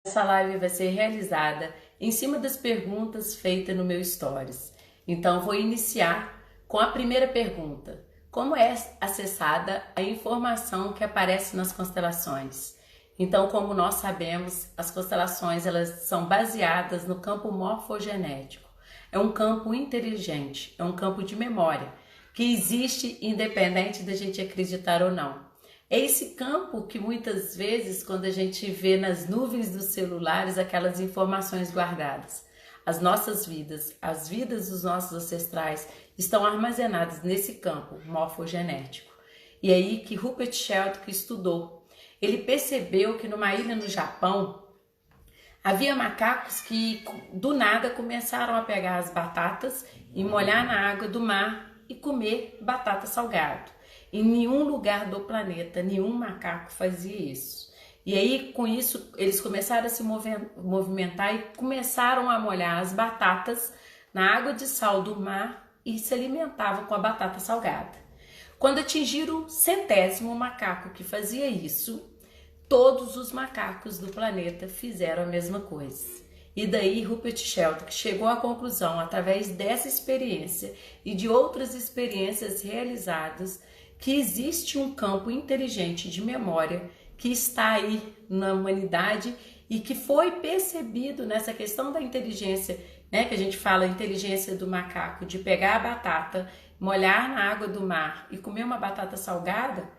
Essa live vai ser realizada em cima das perguntas feitas no meu Stories. Então, vou iniciar com a primeira pergunta. Como é acessada a informação que aparece nas constelações? Então, como nós sabemos, as constelações elas são baseadas no campo morfogenético. É um campo inteligente, é um campo de memória, que existe independente da gente acreditar ou não. É esse campo que muitas vezes, quando a gente vê nas nuvens dos celulares aquelas informações guardadas, as nossas vidas, as vidas dos nossos ancestrais estão armazenadas nesse campo morfogenético. E aí que Rupert Sheldrake estudou. Ele percebeu que numa ilha no Japão havia macacos que do nada começaram a pegar as batatas e molhar na água do mar e comer batata salgada. Em nenhum lugar do planeta, nenhum macaco fazia isso. E aí, com isso, eles começaram a se movimentar e começaram a molhar as batatas na água de sal do mar e se alimentavam com a batata salgada. Quando atingiram o 100º macaco que fazia isso, todos os macacos do planeta fizeram a mesma coisa. E daí Rupert Sheldrake chegou à conclusão, através dessa experiência e de outras experiências realizadas, que existe um campo inteligente de memória que está aí na humanidade e que foi percebido nessa questão da inteligência, né, que a gente fala inteligência do macaco, de pegar a batata, molhar na água do mar e comer uma batata salgada.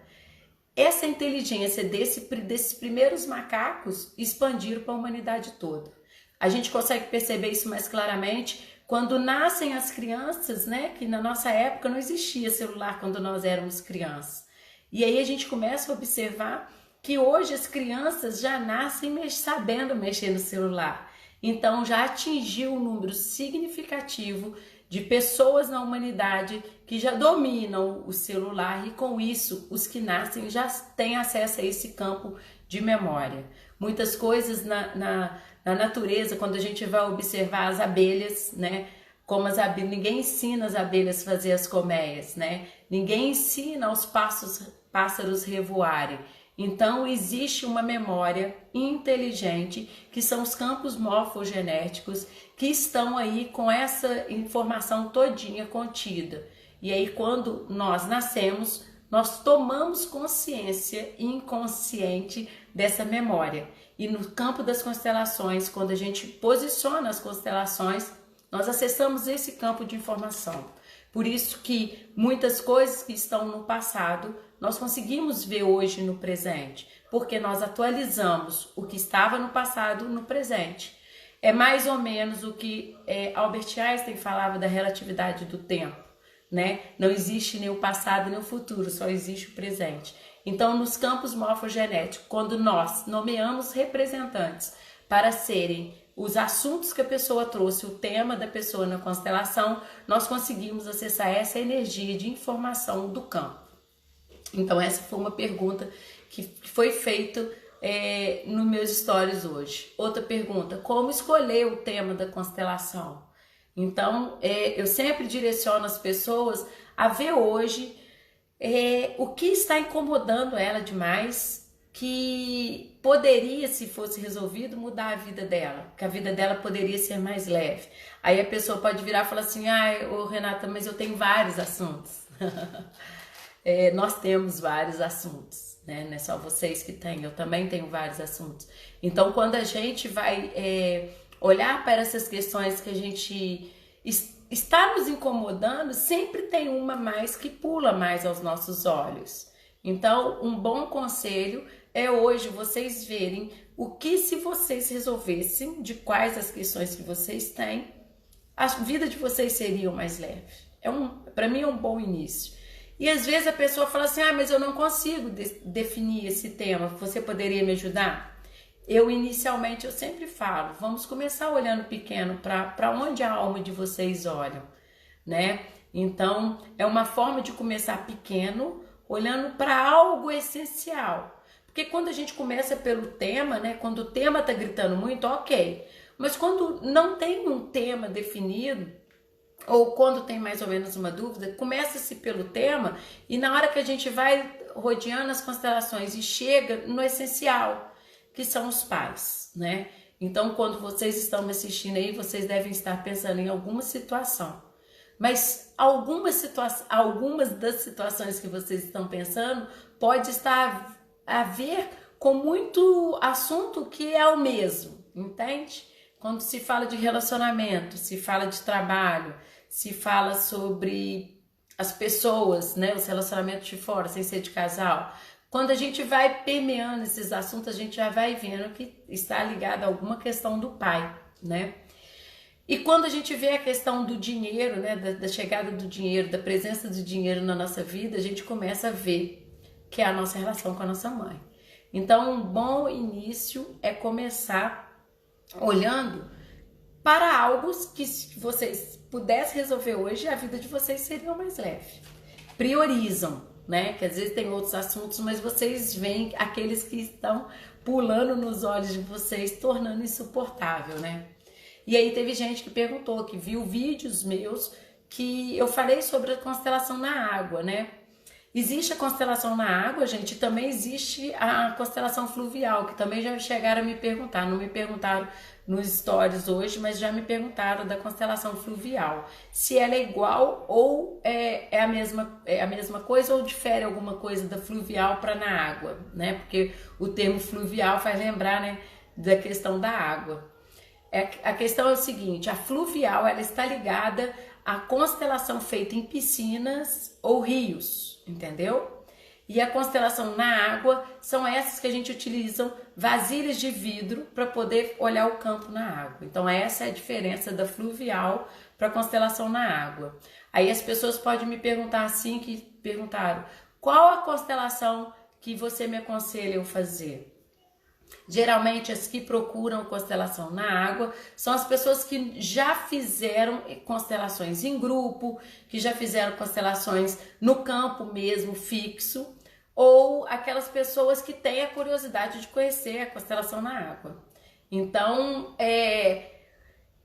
Essa inteligência desses primeiros macacos expandiram para a humanidade toda. A gente consegue perceber isso mais claramente quando nascem as crianças, né? Que na nossa época não existia celular quando nós éramos crianças. E aí a gente começa a observar que hoje as crianças já nascem sabendo mexer no celular. Então já atingiu um número significativo de pessoas na humanidade que já dominam o celular e com isso os que nascem já têm acesso a esse campo de memória. Muitas coisas na natureza, quando a gente vai observar as abelhas, né? Como as abelhas, ninguém ensina as abelhas a fazer as colmeias, né? Ninguém ensina os pássaros revoarem. Então existe uma memória inteligente, que são os campos morfogenéticos, que estão aí com essa informação todinha contida. E aí quando nós nascemos, nós tomamos consciência inconsciente dessa memória. E no campo das constelações, quando a gente posiciona as constelações, nós acessamos esse campo de informação. Por isso que muitas coisas que estão no passado, nós conseguimos ver hoje no presente, porque nós atualizamos o que estava no passado no presente. É mais ou menos o que Albert Einstein falava da relatividade do tempo, né? Não existe nem o passado nem o futuro, só existe o presente. Então, nos campos morfogenéticos, quando nós nomeamos representantes para serem os assuntos que a pessoa trouxe, o tema da pessoa na constelação, nós conseguimos acessar essa energia de informação do campo. Então, essa foi uma pergunta que foi feita nos meus stories hoje. Outra pergunta: como escolher o tema da constelação? Então, eu sempre direciono as pessoas a ver hoje o que está incomodando ela demais, que poderia, se fosse resolvido, mudar a vida dela, que a vida dela poderia ser mais leve. Aí a pessoa pode virar e falar assim: ô Renata, mas eu tenho vários assuntos. Nós temos vários assuntos, né? Não é só vocês que têm, eu também tenho vários assuntos. Então, quando a gente vai olhar para essas questões que a gente está nos incomodando, sempre tem uma mais que pula mais aos nossos olhos. Então, um bom conselho é hoje vocês verem o que, se vocês resolvessem, de quais as questões que vocês têm, a vida de vocês seria mais leve. Para mim é um bom início. E às vezes a pessoa fala assim: mas eu não consigo definir esse tema, você poderia me ajudar? Inicialmente eu sempre falo, vamos começar olhando pequeno para onde a alma de vocês olham, né? Então é uma forma de começar pequeno, olhando para algo essencial. Porque quando a gente começa pelo tema, né? Quando o tema tá gritando muito, ok. Mas quando não tem um tema definido, ou quando tem mais ou menos uma dúvida, começa-se pelo tema e na hora que a gente vai rodeando as constelações e chega no essencial. que são os pais, né? Então, quando vocês estão me assistindo aí, vocês devem estar pensando em alguma situação. Mas algumas das situações que vocês estão pensando pode estar a ver com muito assunto que é o mesmo, entende? Quando se fala de relacionamento, se fala de trabalho, se fala sobre as pessoas, né, os relacionamentos de fora, sem ser de casal. Quando a gente vai permeando esses assuntos, a gente já vai vendo que está ligado a alguma questão do pai, né? E quando a gente vê a questão do dinheiro, né, da chegada do dinheiro, da presença do dinheiro na nossa vida, a gente começa a ver que é a nossa relação com a nossa mãe. Então, um bom início é começar olhando para algo que, se vocês pudessem resolver hoje, a vida de vocês seria mais leve. Priorizam, né? Que às vezes tem outros assuntos, mas vocês veem aqueles que estão pulando nos olhos de vocês, tornando insuportável, né? E aí teve gente que perguntou, que viu vídeos meus que eu falei sobre a constelação na água, né? Existe a constelação na água, gente, e também existe a constelação fluvial, que também já chegaram a me perguntar. Não me perguntaram nos stories hoje, mas já me perguntaram da constelação fluvial. Se ela é igual ou é a mesma coisa ou difere alguma coisa da fluvial para na água, né? Porque o termo fluvial faz lembrar, né, da questão da água. A questão é o seguinte, a fluvial ela está ligada à constelação feita em piscinas ou rios, entendeu? E a constelação na água são essas que a gente utiliza vasilhas de vidro para poder olhar o campo na água. Então essa é a diferença da fluvial para a constelação na água. Aí as pessoas podem me perguntar assim, que perguntaram, qual a constelação que você me aconselha eu fazer? Geralmente as que procuram constelação na água são as pessoas que já fizeram constelações em grupo, que já fizeram constelações no campo mesmo, fixo, ou aquelas pessoas que têm a curiosidade de conhecer a constelação na água. Então,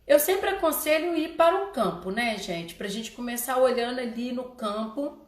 eu sempre aconselho ir para o campo, né, gente? Pra gente começar olhando ali no campo,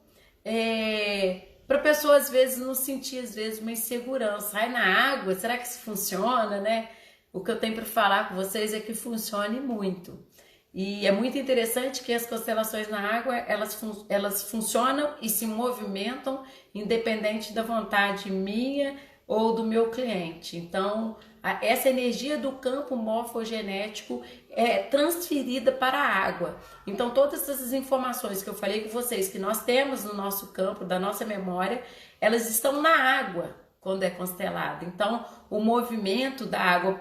para a pessoa às vezes não sentir uma insegurança. Ai, na água, será que isso funciona, né? O que eu tenho para falar com vocês é que funcione muito. E é muito interessante que as constelações na água, elas funcionam e se movimentam independente da vontade minha ou do meu cliente. Então, essa energia do campo morfogenético é transferida para a água. Então, todas essas informações que eu falei com vocês, que nós temos no nosso campo, da nossa memória, elas estão na água quando é constelado. Então, o movimento da água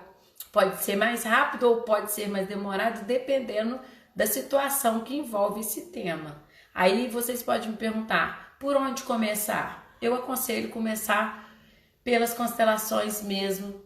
pode ser mais rápido ou pode ser mais demorado, dependendo da situação que envolve esse tema. Aí vocês podem me perguntar, por onde começar? Eu aconselho começar pelas constelações mesmo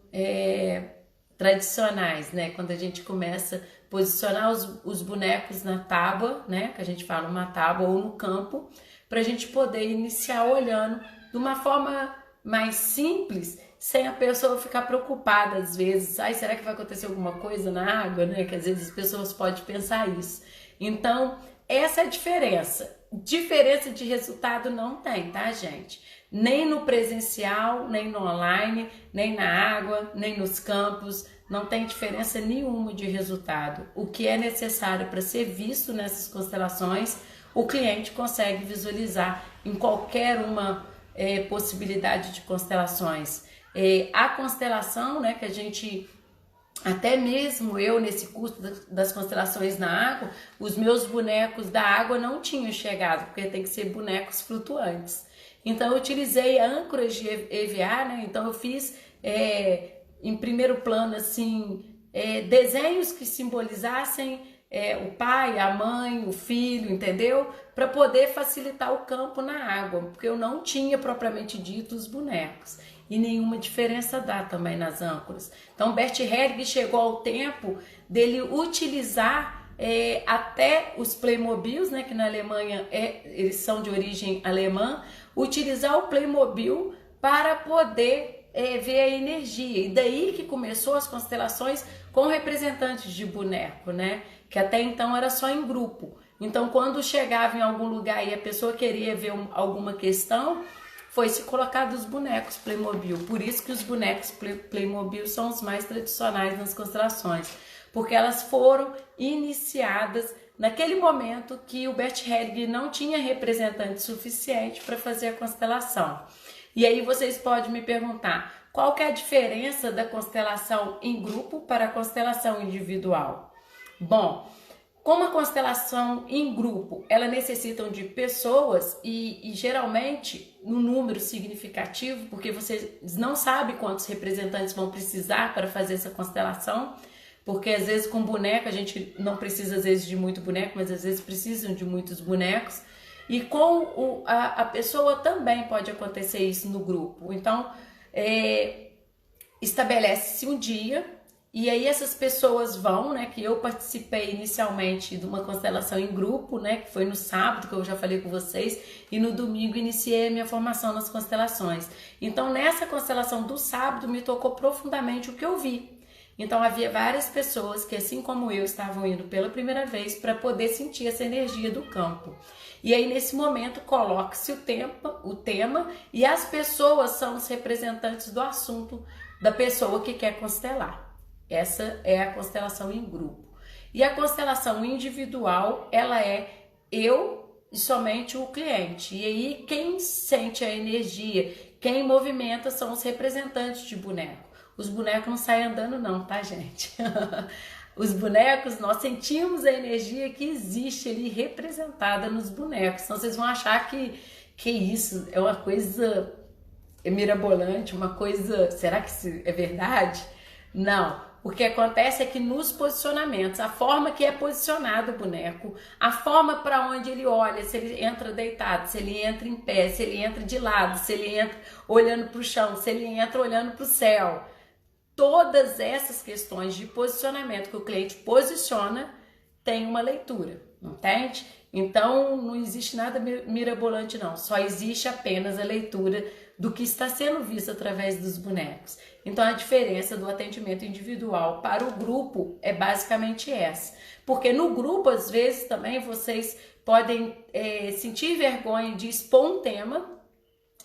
tradicionais, né? Quando a gente começa a posicionar os bonecos na tábua, né? Que a gente fala uma tábua ou no campo, para a gente poder iniciar olhando de uma forma mais simples, sem a pessoa ficar preocupada às vezes. Ai, será que vai acontecer alguma coisa na água, né? Que às vezes as pessoas podem pensar isso. Então, essa é a diferença. Diferença de resultado não tem, tá, gente? Nem no presencial, nem no online, nem na água, nem nos campos, não tem diferença nenhuma de resultado. O que é necessário para ser visto nessas constelações, o cliente consegue visualizar em qualquer uma possibilidade de constelações. A constelação, né, que a gente, até mesmo eu nesse curso das constelações na água, os meus bonecos da água não tinham chegado, porque tem que ser bonecos flutuantes. Então eu utilizei âncoras de EVA, né? Então eu fiz em primeiro plano assim desenhos que simbolizassem o pai, a mãe, o filho, entendeu? Para poder facilitar o campo na água, porque eu não tinha propriamente dito os bonecos. E nenhuma diferença dá também nas âncoras. Então Bert Helling chegou ao tempo dele utilizar até os Playmobils, né, que na Alemanha eles são de origem alemã, utilizar o Playmobil para poder ver a energia. E daí que começou as constelações com representantes de boneco, né? Que até então era só em grupo. Então, quando chegava em algum lugar e a pessoa queria ver alguma questão, foi se colocar dos bonecos Playmobil. Por isso que os bonecos Playmobil são os mais tradicionais nas constelações, porque elas foram iniciadas naquele momento que o Bert Hellinger não tinha representante suficiente para fazer a constelação. E aí vocês podem me perguntar, qual que é a diferença da constelação em grupo para a constelação individual? Bom, como a constelação em grupo, ela necessita de pessoas e geralmente um número significativo, porque vocês não sabem quantos representantes vão precisar para fazer essa constelação, porque às vezes com boneco a gente não precisa às vezes de muito boneco, mas às vezes precisam de muitos bonecos. E com a pessoa também pode acontecer isso no grupo. Então, estabelece-se um dia e aí essas pessoas vão, né, que eu participei inicialmente de uma constelação em grupo, né, que foi no sábado, que eu já falei com vocês, e no domingo iniciei a minha formação nas constelações. Então, nessa constelação do sábado, me tocou profundamente o que eu vi. Então, havia várias pessoas que, assim como eu, estavam indo pela primeira vez para poder sentir essa energia do campo. E aí, nesse momento, coloca-se o tema e as pessoas são os representantes do assunto da pessoa que quer constelar. Essa é a constelação em grupo. E a constelação individual, ela é eu e somente o cliente. E aí, quem sente a energia, quem movimenta são os representantes de boneco. Os bonecos não saem andando não, tá, gente? Os bonecos, nós sentimos a energia que existe ali representada nos bonecos. Então vocês vão achar que isso é uma coisa mirabolante, uma coisa... Será que isso é verdade? Não. O que acontece é que nos posicionamentos, a forma que é posicionado o boneco, a forma para onde ele olha, se ele entra deitado, se ele entra em pé, se ele entra de lado, se ele entra olhando para o chão, se ele entra olhando para o céu... Todas essas questões de posicionamento que o cliente posiciona tem uma leitura, entende? Então não existe nada mirabolante não, só existe apenas a leitura do que está sendo visto através dos bonecos. Então a diferença do atendimento individual para o grupo é basicamente essa, porque no grupo às vezes também vocês podem sentir vergonha de expor um tema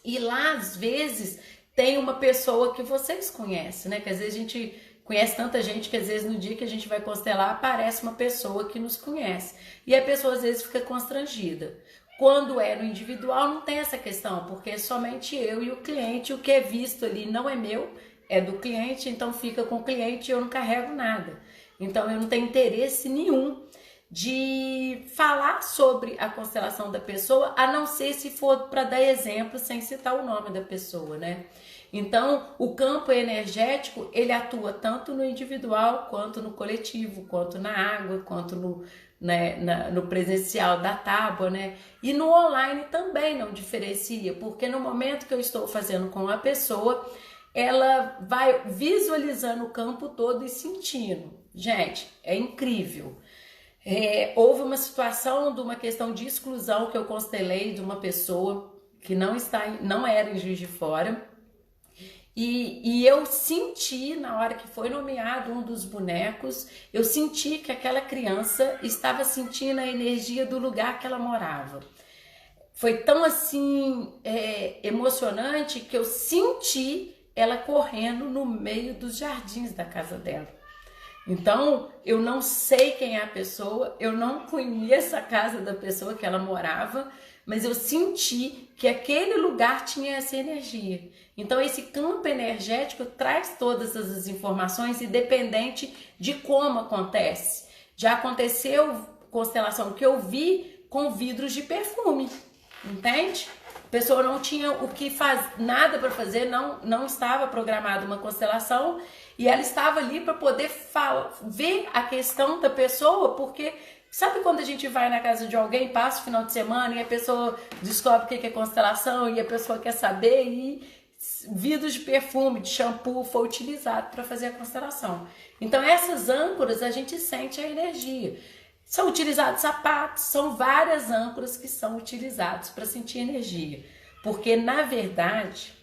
e lá às vezes tem uma pessoa que vocês conhecem, né? Que às vezes a gente conhece tanta gente que às vezes no dia que a gente vai constelar aparece uma pessoa que nos conhece. E a pessoa às vezes fica constrangida. Quando é no individual não tem essa questão, porque é somente eu e o cliente, o que é visto ali não é meu, é do cliente, então fica com o cliente e eu não carrego nada. Então eu não tenho interesse nenhum de falar sobre a constelação da pessoa, a não ser se for para dar exemplo sem citar o nome da pessoa, né? Então, o campo energético, ele atua tanto no individual, quanto no coletivo, quanto na água, quanto no presencial da tábua, né? E no online também não diferencia, porque no momento que eu estou fazendo com a pessoa, ela vai visualizando o campo todo e sentindo. Gente, é incrível. Houve uma situação de uma questão de exclusão que eu constelei de uma pessoa que não era em Juiz de Fora e eu senti na hora que foi nomeado um dos bonecos, eu senti que aquela criança estava sentindo a energia do lugar que ela morava. Foi tão assim emocionante que eu senti ela correndo no meio dos jardins da casa dela. Então, eu não sei quem é a pessoa, eu não conheço a casa da pessoa que ela morava, mas eu senti que aquele lugar tinha essa energia. Então, esse campo energético traz todas essas informações, independente de como acontece. Já aconteceu constelação que eu vi com vidros de perfume, entende? A pessoa não tinha nada para fazer, não estava programada uma constelação, e ela estava ali para poder ver a questão da pessoa, porque sabe quando a gente vai na casa de alguém, passa o final de semana e a pessoa descobre o que é constelação e a pessoa quer saber e vidros de perfume, de shampoo foi utilizado para fazer a constelação. Então essas âncoras a gente sente a energia. São utilizados sapatos, são várias âncoras que são utilizados para sentir energia. Porque na verdade,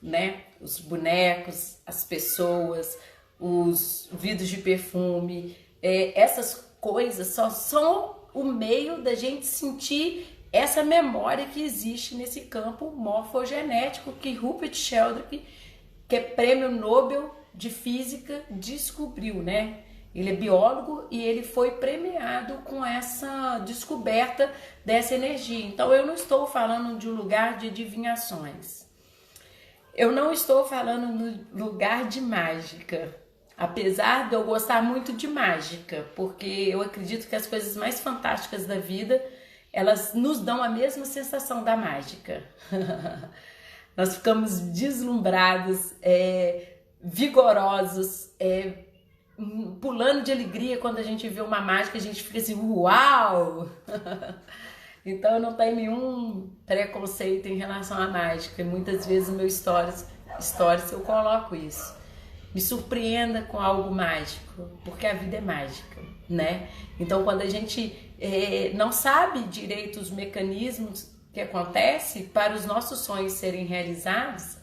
né, os bonecos, as pessoas, os vidros de perfume, essas coisas só são o meio da gente sentir essa memória que existe nesse campo morfogenético que Rupert Sheldrake, que é prêmio Nobel de Física, descobriu, né? Ele é biólogo e ele foi premiado com essa descoberta dessa energia. Então eu não estou falando de um lugar de adivinhações. Eu não estou falando no lugar de mágica. Apesar de eu gostar muito de mágica, porque eu acredito que as coisas mais fantásticas da vida, elas nos dão a mesma sensação da mágica. Nós ficamos deslumbrados, vigorosos, pulando de alegria quando a gente vê uma mágica, a gente fica assim, uau! Então eu não tenho nenhum preconceito em relação à mágica, e muitas vezes no meu stories eu coloco isso. Me surpreenda com algo mágico, porque a vida é mágica, né? Então quando a gente não sabe direito os mecanismos que acontecem para os nossos sonhos serem realizados,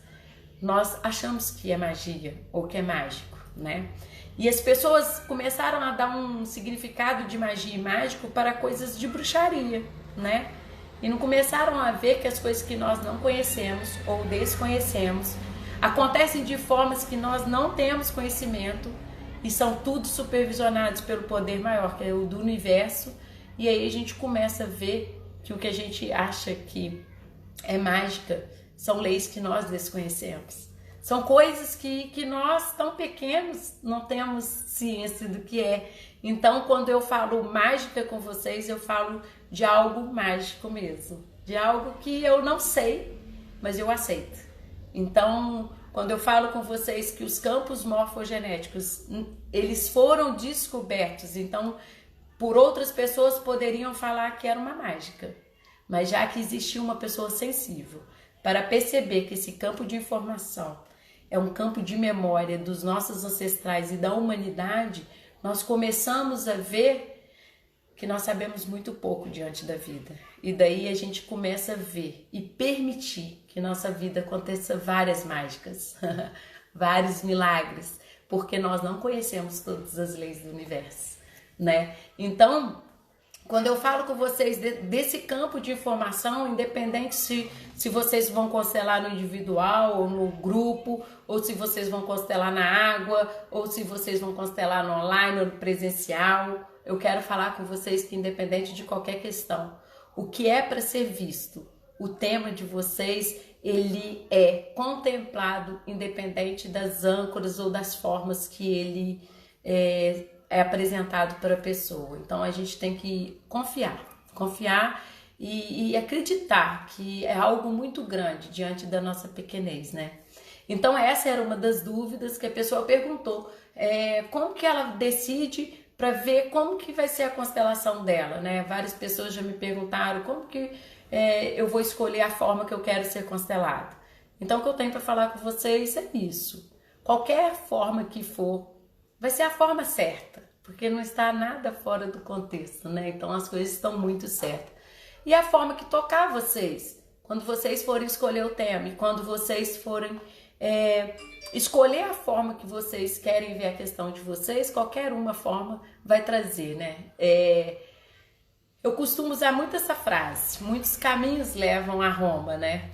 nós achamos que é magia ou que é mágico, né? E as pessoas começaram a dar um significado de magia e mágico para coisas de bruxaria, né? E não começaram a ver que as coisas que nós não conhecemos ou desconhecemos acontecem de formas que nós não temos conhecimento e são tudo supervisionados pelo poder maior, que é o do universo. E aí a gente começa a ver que o que a gente acha que é mágica são leis que nós desconhecemos. São coisas que nós, tão pequenos, não temos ciência do que é. Então, quando eu falo mágica com vocês, eu falo de algo mágico mesmo. De algo que eu não sei, mas eu aceito. Então, quando eu falo com vocês que os campos morfogenéticos, eles foram descobertos, então, por outras pessoas poderiam falar que era uma mágica. Mas já que existia uma pessoa sensível para perceber que esse campo de informação é um campo de memória dos nossos ancestrais e da humanidade, nós começamos a ver que nós sabemos muito pouco diante da vida. E daí a gente começa a ver e permitir que nossa vida aconteça várias mágicas, vários milagres, porque nós não conhecemos todas as leis do universo, né? Então, quando eu falo com vocês desse campo de informação, independente se vocês vão constelar no individual ou no grupo, ou se vocês vão constelar na água, ou se vocês vão constelar no online ou no presencial, eu quero falar com vocês que independente de qualquer questão, o que é para ser visto, o tema de vocês, ele é contemplado independente das âncoras ou das formas que ele é apresentado para a pessoa. Então a gente tem que confiar e acreditar que é algo muito grande diante da nossa pequenez, né? Então essa era uma das dúvidas que a pessoa perguntou, como que ela decide para ver como que vai ser a constelação dela, né? Várias pessoas já me perguntaram como que eu vou escolher a forma que eu quero ser constelado. Então o que eu tenho para falar com vocês é isso. Qualquer forma que for, vai ser a forma certa, porque não está nada fora do contexto, né? Então as coisas estão muito certas. E a forma que tocar vocês, quando vocês forem escolher o tema, e quando vocês forem escolher a forma que vocês querem ver a questão de vocês, qualquer uma forma vai trazer, né? Eu costumo usar muito essa frase, muitos caminhos levam a Roma, né?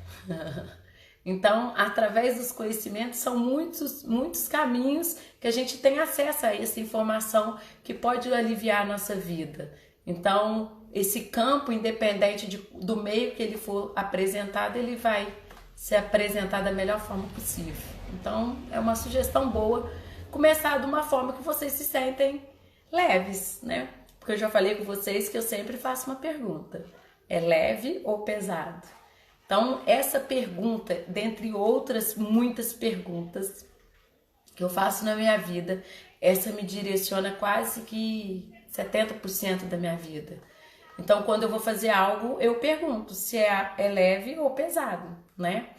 Então, através dos conhecimentos, são muitos caminhos que a gente tem acesso a essa informação que pode aliviar a nossa vida. Então, esse campo, independente do meio que ele for apresentado, ele vai se apresentar da melhor forma possível. Então, é uma sugestão boa começar de uma forma que vocês se sentem leves, né? Porque eu já falei com vocês que eu sempre faço uma pergunta. É leve ou pesado? Então, essa pergunta, dentre outras muitas perguntas que eu faço na minha vida, essa me direciona quase que 70% da minha vida. Então, quando eu vou fazer algo, eu pergunto se é leve ou pesado, né?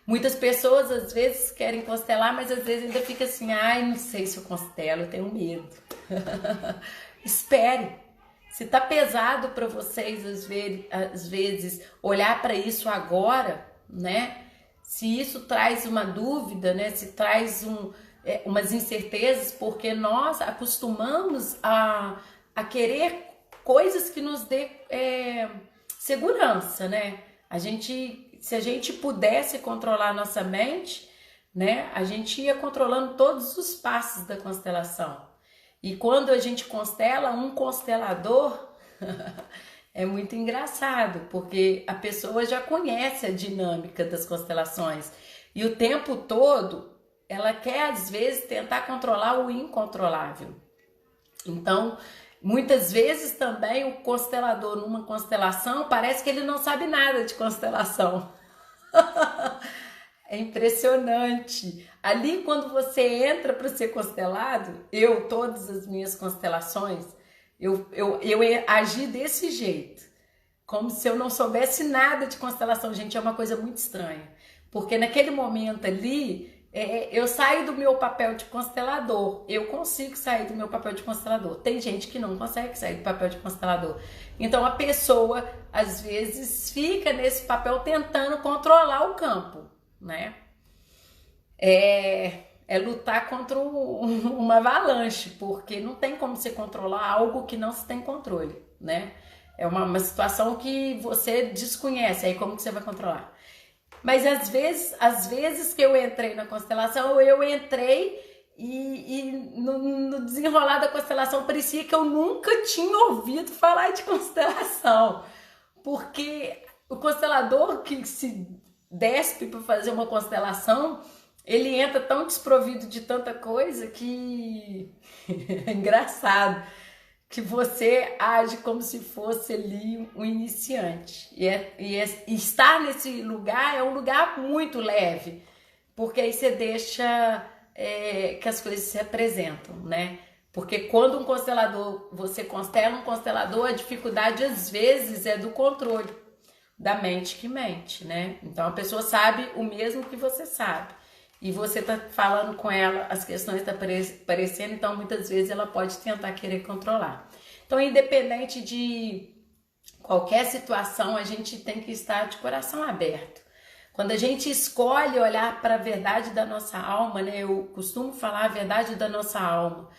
Muitas pessoas, às vezes, querem constelar, mas às vezes ainda fica assim, ai, não sei se eu constelo, eu tenho medo. Espere. Se tá pesado para vocês, às vezes, olhar para isso agora, né? Se isso traz uma dúvida, né? Se traz umas incertezas, porque nós acostumamos a querer coisas que nos dê segurança, né? Se a gente pudesse controlar a nossa mente, né, a gente ia controlando todos os passos da constelação. E quando a gente constela um constelador, é muito engraçado, porque a pessoa já conhece a dinâmica das constelações. E o tempo todo, ela quer, às vezes, tentar controlar o incontrolável. Então, muitas vezes também o constelador numa constelação, parece que ele não sabe nada de constelação. É impressionante. Ali, quando você entra para ser constelado, todas as minhas constelações, eu agi desse jeito, como se eu não soubesse nada de constelação. Gente, é uma coisa muito estranha, porque naquele momento ali, eu saio do meu papel de constelador. Eu consigo sair do meu papel de constelador. Tem gente que não consegue sair do papel de constelador. Então a pessoa, às vezes, fica nesse papel tentando controlar o campo, né? É lutar contra uma avalanche, porque não tem como você controlar algo que não se tem controle, né? É uma situação que você desconhece, aí como que você vai controlar? Mas às vezes que eu entrei na constelação, eu entrei e no desenrolar da constelação parecia que eu nunca tinha ouvido falar de constelação. Porque o constelador que se despe para fazer uma constelação, ele entra tão desprovido de tanta coisa que é engraçado, que você age como se fosse ali um iniciante. E estar nesse lugar é um lugar muito leve, porque aí você deixa que as coisas se apresentam, né? Porque quando você constela um constelador, a dificuldade às vezes é do controle da mente que mente, né? Então a pessoa sabe o mesmo que você sabe. E você tá falando com ela, as questões estão aparecendo, então muitas vezes ela pode tentar querer controlar. Então, independente de qualquer situação, a gente tem que estar de coração aberto. Quando a gente escolhe olhar para a verdade da nossa alma, né? Eu costumo falar a verdade da nossa alma.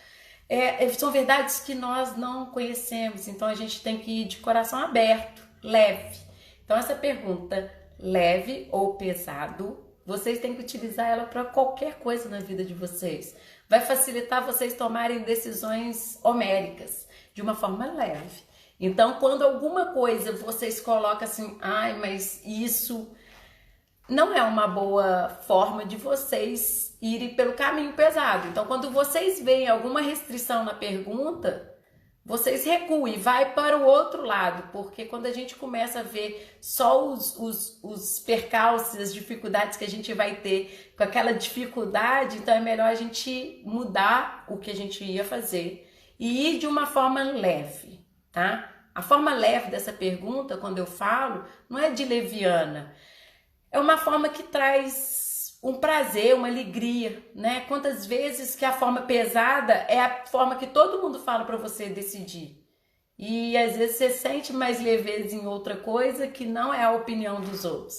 São verdades que nós não conhecemos, então a gente tem que ir de coração aberto, leve. Então, essa pergunta, leve ou pesado, vocês têm que utilizar ela para qualquer coisa na vida de vocês. Vai facilitar vocês tomarem decisões homéricas, de uma forma leve. Então, quando alguma coisa vocês colocam assim, mas isso não é uma boa forma de vocês irem pelo caminho pesado. Então, quando vocês veem alguma restrição na pergunta, vocês recuem, vai para o outro lado, porque quando a gente começa a ver só os percalços, as dificuldades que a gente vai ter com aquela dificuldade, então é melhor a gente mudar o que a gente ia fazer e ir de uma forma leve, tá? A forma leve dessa pergunta, quando eu falo, não é de leviana, é uma forma que traz um prazer, uma alegria, né? Quantas vezes que a forma pesada é a forma que todo mundo fala para você decidir. E às vezes você sente mais leveza em outra coisa que não é a opinião dos outros.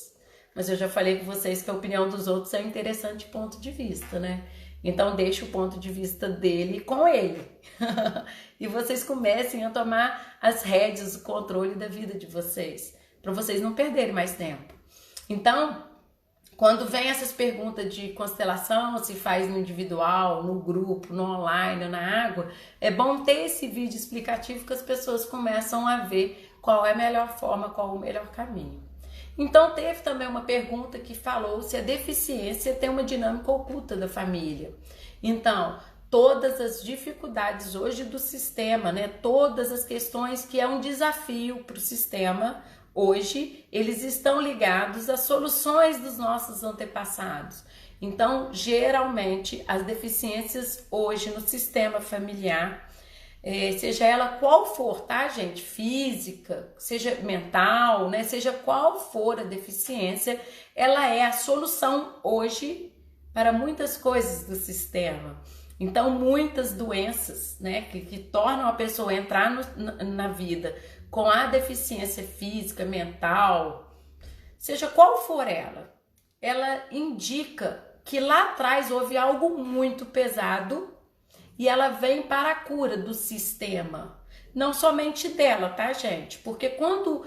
Mas eu já falei com vocês que a opinião dos outros é um interessante ponto de vista, né? Então deixe o ponto de vista dele com ele. E vocês comecem a tomar as rédeas, o controle da vida de vocês, para vocês não perderem mais tempo. Então, quando vem essas perguntas de constelação, se faz no individual, no grupo, no online, na água, é bom ter esse vídeo explicativo que as pessoas começam a ver qual é a melhor forma, qual o melhor caminho. Então teve também uma pergunta que falou se a deficiência tem uma dinâmica oculta da família. Então, todas as dificuldades hoje do sistema, né? Todas as questões que é um desafio para o sistema, hoje, eles estão ligados às soluções dos nossos antepassados. Então, geralmente, as deficiências hoje no sistema familiar, seja ela qual for, tá, gente? Física, seja mental, né? Seja qual for a deficiência, ela é a solução hoje para muitas coisas do sistema. Então, muitas doenças, né, que tornam a pessoa entrar na vida com a deficiência física, mental, seja qual for ela indica que lá atrás houve algo muito pesado e ela vem para a cura do sistema, não somente dela, tá, gente? Porque quando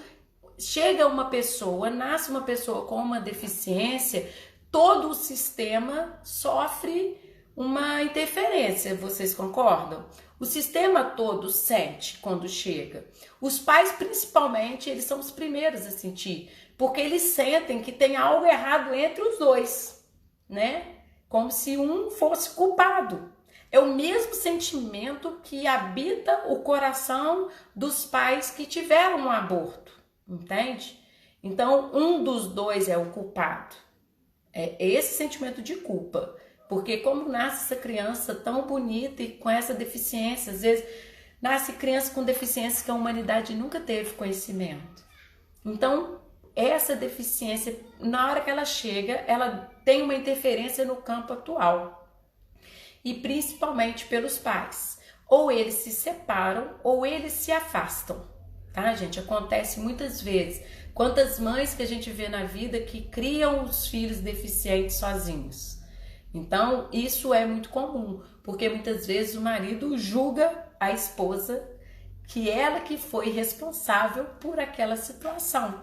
chega uma pessoa, nasce uma pessoa com uma deficiência, todo o sistema sofre uma interferência, vocês concordam? O sistema todo sente quando chega. Os pais, principalmente, eles são os primeiros a sentir, porque eles sentem que tem algo errado entre os dois, né? Como se um fosse culpado. É o mesmo sentimento que habita o coração dos pais que tiveram um aborto, entende? Então, um dos dois é o culpado. É esse sentimento de culpa. Porque como nasce essa criança tão bonita e com essa deficiência, às vezes nasce criança com deficiência que a humanidade nunca teve conhecimento. Então, essa deficiência, na hora que ela chega, ela tem uma interferência no campo atual. E principalmente pelos pais. Ou eles se separam ou eles se afastam. Tá, gente? Acontece muitas vezes. Quantas mães que a gente vê na vida que criam os filhos deficientes sozinhos. Então, isso é muito comum, porque muitas vezes o marido julga a esposa que ela que foi responsável por aquela situação.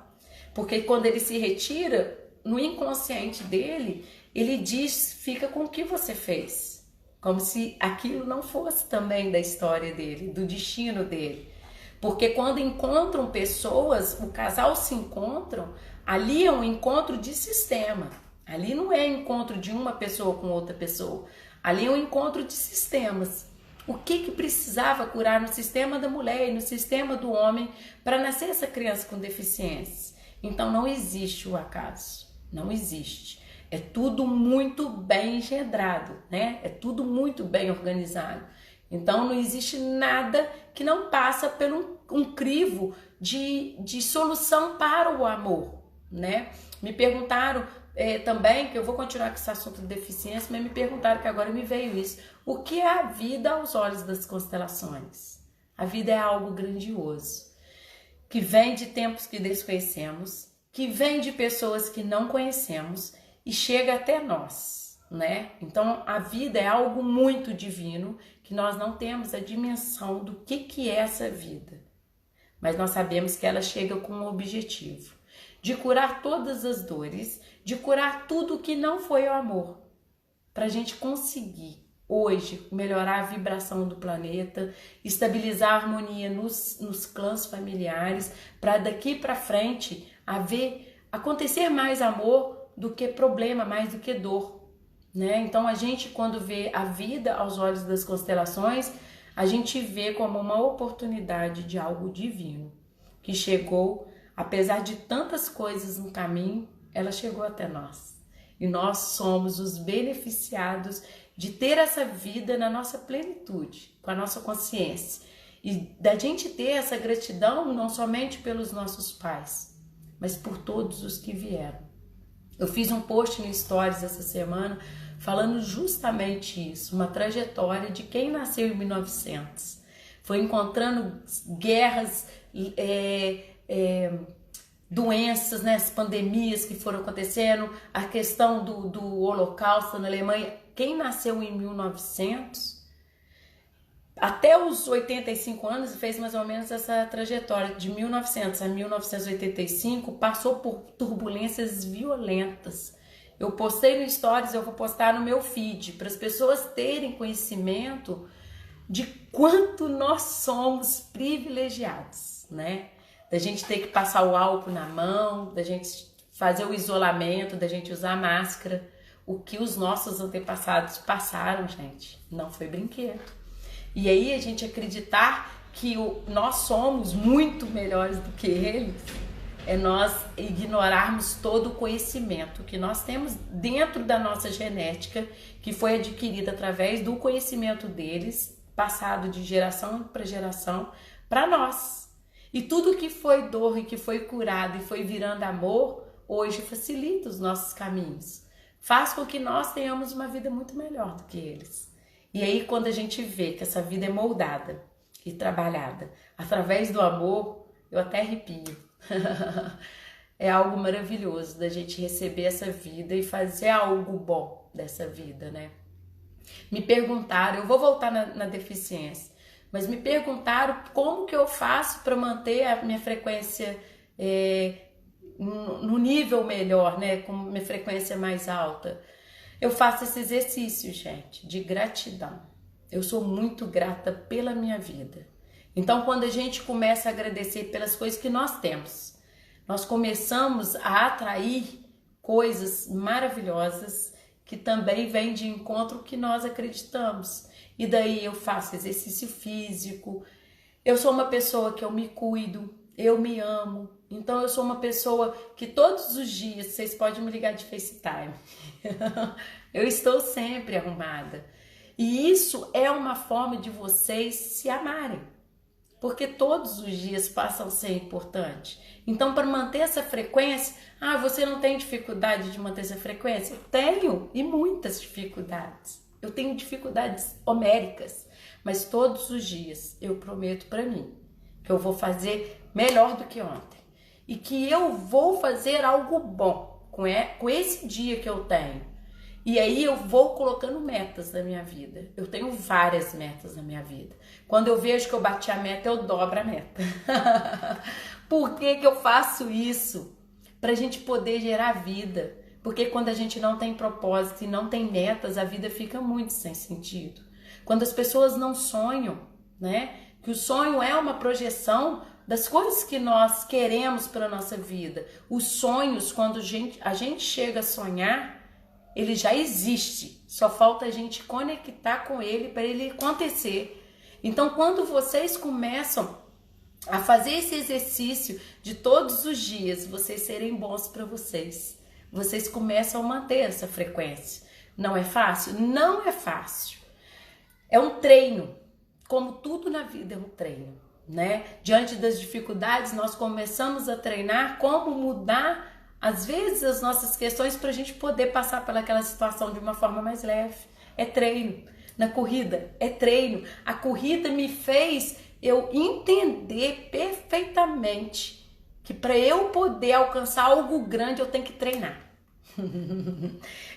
Porque quando ele se retira, no inconsciente dele, ele diz, fica com o que você fez. Como se aquilo não fosse também da história dele, do destino dele. Porque quando encontram pessoas, o casal se encontram, ali é um encontro de sistema. Ali não é encontro de uma pessoa com outra pessoa. Ali é um encontro de sistemas. O que precisava curar no sistema da mulher e no sistema do homem para nascer essa criança com deficiência? Então não existe o acaso. Não existe. É tudo muito bem engendrado, né? É tudo muito bem organizado. Então não existe nada que não passa por um crivo de solução para o amor, né? Me perguntaram também, que eu vou continuar com esse assunto de deficiência, mas me perguntaram que agora me veio isso. O que é a vida aos olhos das constelações? A vida é algo grandioso, que vem de tempos que desconhecemos, que vem de pessoas que não conhecemos e chega até nós, né? Então a vida é algo muito divino, que nós não temos a dimensão do que é essa vida. Mas nós sabemos que ela chega com um objetivo, de curar todas as dores, de curar tudo que não foi o amor, para a gente conseguir hoje melhorar a vibração do planeta, estabilizar a harmonia nos clãs familiares, para daqui para frente acontecer mais amor do que problema, mais do que dor, né? Então a gente, quando vê a vida aos olhos das constelações, a gente vê como uma oportunidade de algo divino que chegou. Apesar de tantas coisas no caminho, ela chegou até nós. E nós somos os beneficiados de ter essa vida na nossa plenitude, com a nossa consciência. E da gente ter essa gratidão não somente pelos nossos pais, mas por todos os que vieram. Eu fiz um post no Stories essa semana falando justamente isso, uma trajetória de quem nasceu em 1900. Foi encontrando guerras, doenças, né, as pandemias que foram acontecendo, a questão do Holocausto na Alemanha. Quem nasceu em 1900, até os 85 anos, fez mais ou menos essa trajetória de 1900 a 1985, passou por turbulências violentas. Eu postei no Stories, eu vou postar no meu feed, para as pessoas terem conhecimento de quanto nós somos privilegiados, né? Da gente ter que passar o álcool na mão, da gente fazer o isolamento, da gente usar máscara. O que os nossos antepassados passaram, gente, não foi brinquedo. E aí a gente acreditar que nós somos muito melhores do que eles, é nós ignorarmos todo o conhecimento que nós temos dentro da nossa genética, que foi adquirida através do conhecimento deles, passado de geração para geração, para nós. E tudo que foi dor e que foi curado e foi virando amor, hoje facilita os nossos caminhos. Faz com que nós tenhamos uma vida muito melhor do que eles. E aí, quando a gente vê que essa vida é moldada e trabalhada através do amor, eu até arrepio. É algo maravilhoso da gente receber essa vida e fazer algo bom dessa vida, né? Me perguntaram, eu vou voltar na deficiência, mas me perguntaram como que eu faço para manter a minha frequência no nível melhor, né? Com minha frequência mais alta. Eu faço esse exercício, gente, de gratidão. Eu sou muito grata pela minha vida. Então, quando a gente começa a agradecer pelas coisas que nós temos, nós começamos a atrair coisas maravilhosas que também vêm de encontro ao que nós acreditamos. E daí eu faço exercício físico, eu sou uma pessoa que eu me cuido, eu me amo. Então eu sou uma pessoa que todos os dias, vocês podem me ligar de FaceTime, eu estou sempre arrumada. E isso é uma forma de vocês se amarem, porque todos os dias passam a ser importantes. Então, para manter essa frequência, você não tem dificuldade de manter essa frequência? Eu tenho, e muitas dificuldades. Eu tenho dificuldades homéricas, mas todos os dias eu prometo para mim que eu vou fazer melhor do que ontem e que eu vou fazer algo bom com esse dia que eu tenho. E aí eu vou colocando metas na minha vida. Eu tenho várias metas na minha vida. Quando eu vejo que eu bati a meta, eu dobro a meta. Por que eu faço isso? Para a gente poder gerar vida. Porque quando a gente não tem propósito e não tem metas, a vida fica muito sem sentido. Quando as pessoas não sonham, né? Que o sonho é uma projeção das coisas que nós queremos para a nossa vida. Os sonhos, quando a gente chega a sonhar, ele já existe, só falta a gente conectar com ele para ele acontecer. Então, quando vocês começam a fazer esse exercício de todos os dias, vocês serem bons para vocês, vocês começam a manter essa frequência. Não é fácil? Não é fácil. É um treino, como tudo na vida é um treino, né? Diante das dificuldades, nós começamos a treinar como mudar às vezes as nossas questões para a gente poder passar pelaquela situação de uma forma mais leve. É treino. Na corrida, é treino. A corrida me fez eu entender perfeitamente que para eu poder alcançar algo grande eu tenho que treinar.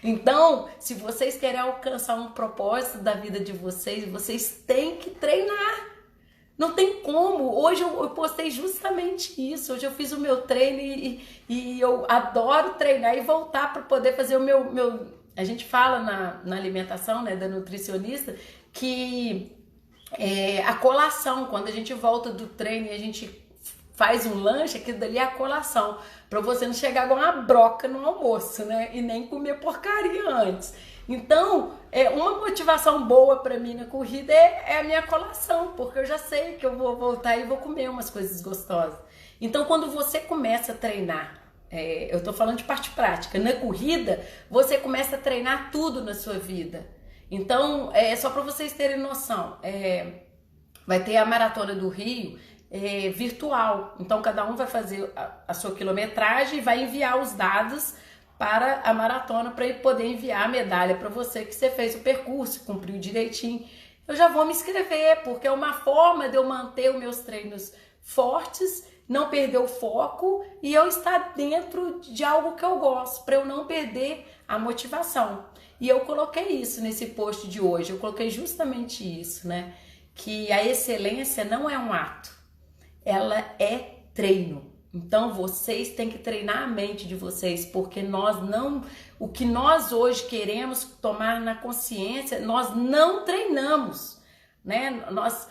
Então, se vocês querem alcançar um propósito da vida de vocês, vocês têm que treinar. Não tem como. Hoje eu postei justamente isso. Hoje eu fiz o meu treino e eu adoro treinar e voltar para poder fazer o meu... A gente fala na alimentação, né, da nutricionista, que a colação, quando a gente volta do treino e a gente faz um lanche, aquilo dali é a colação. Para você não chegar com uma broca no almoço, né? E nem comer porcaria antes. Então, uma motivação boa para mim na corrida é a minha colação, porque eu já sei que eu vou voltar e vou comer umas coisas gostosas. Então, quando você começa a treinar, eu tô falando de parte prática, na corrida, você começa a treinar tudo na sua vida. Então, só para vocês terem noção, vai ter a Maratona do Rio virtual. Então, cada um vai fazer a sua quilometragem e vai enviar os dados para a maratona, para ele poder enviar a medalha para você que você fez o percurso, cumpriu direitinho. Eu já vou me inscrever, porque é uma forma de eu manter os meus treinos fortes, não perder o foco e eu estar dentro de algo que eu gosto, para eu não perder a motivação. E eu coloquei isso nesse post de hoje, eu coloquei justamente isso, né? Que a excelência não é um ato, ela é treino. Então vocês têm que treinar a mente de vocês, porque o que nós hoje queremos tomar na consciência, nós não treinamos, né? Nós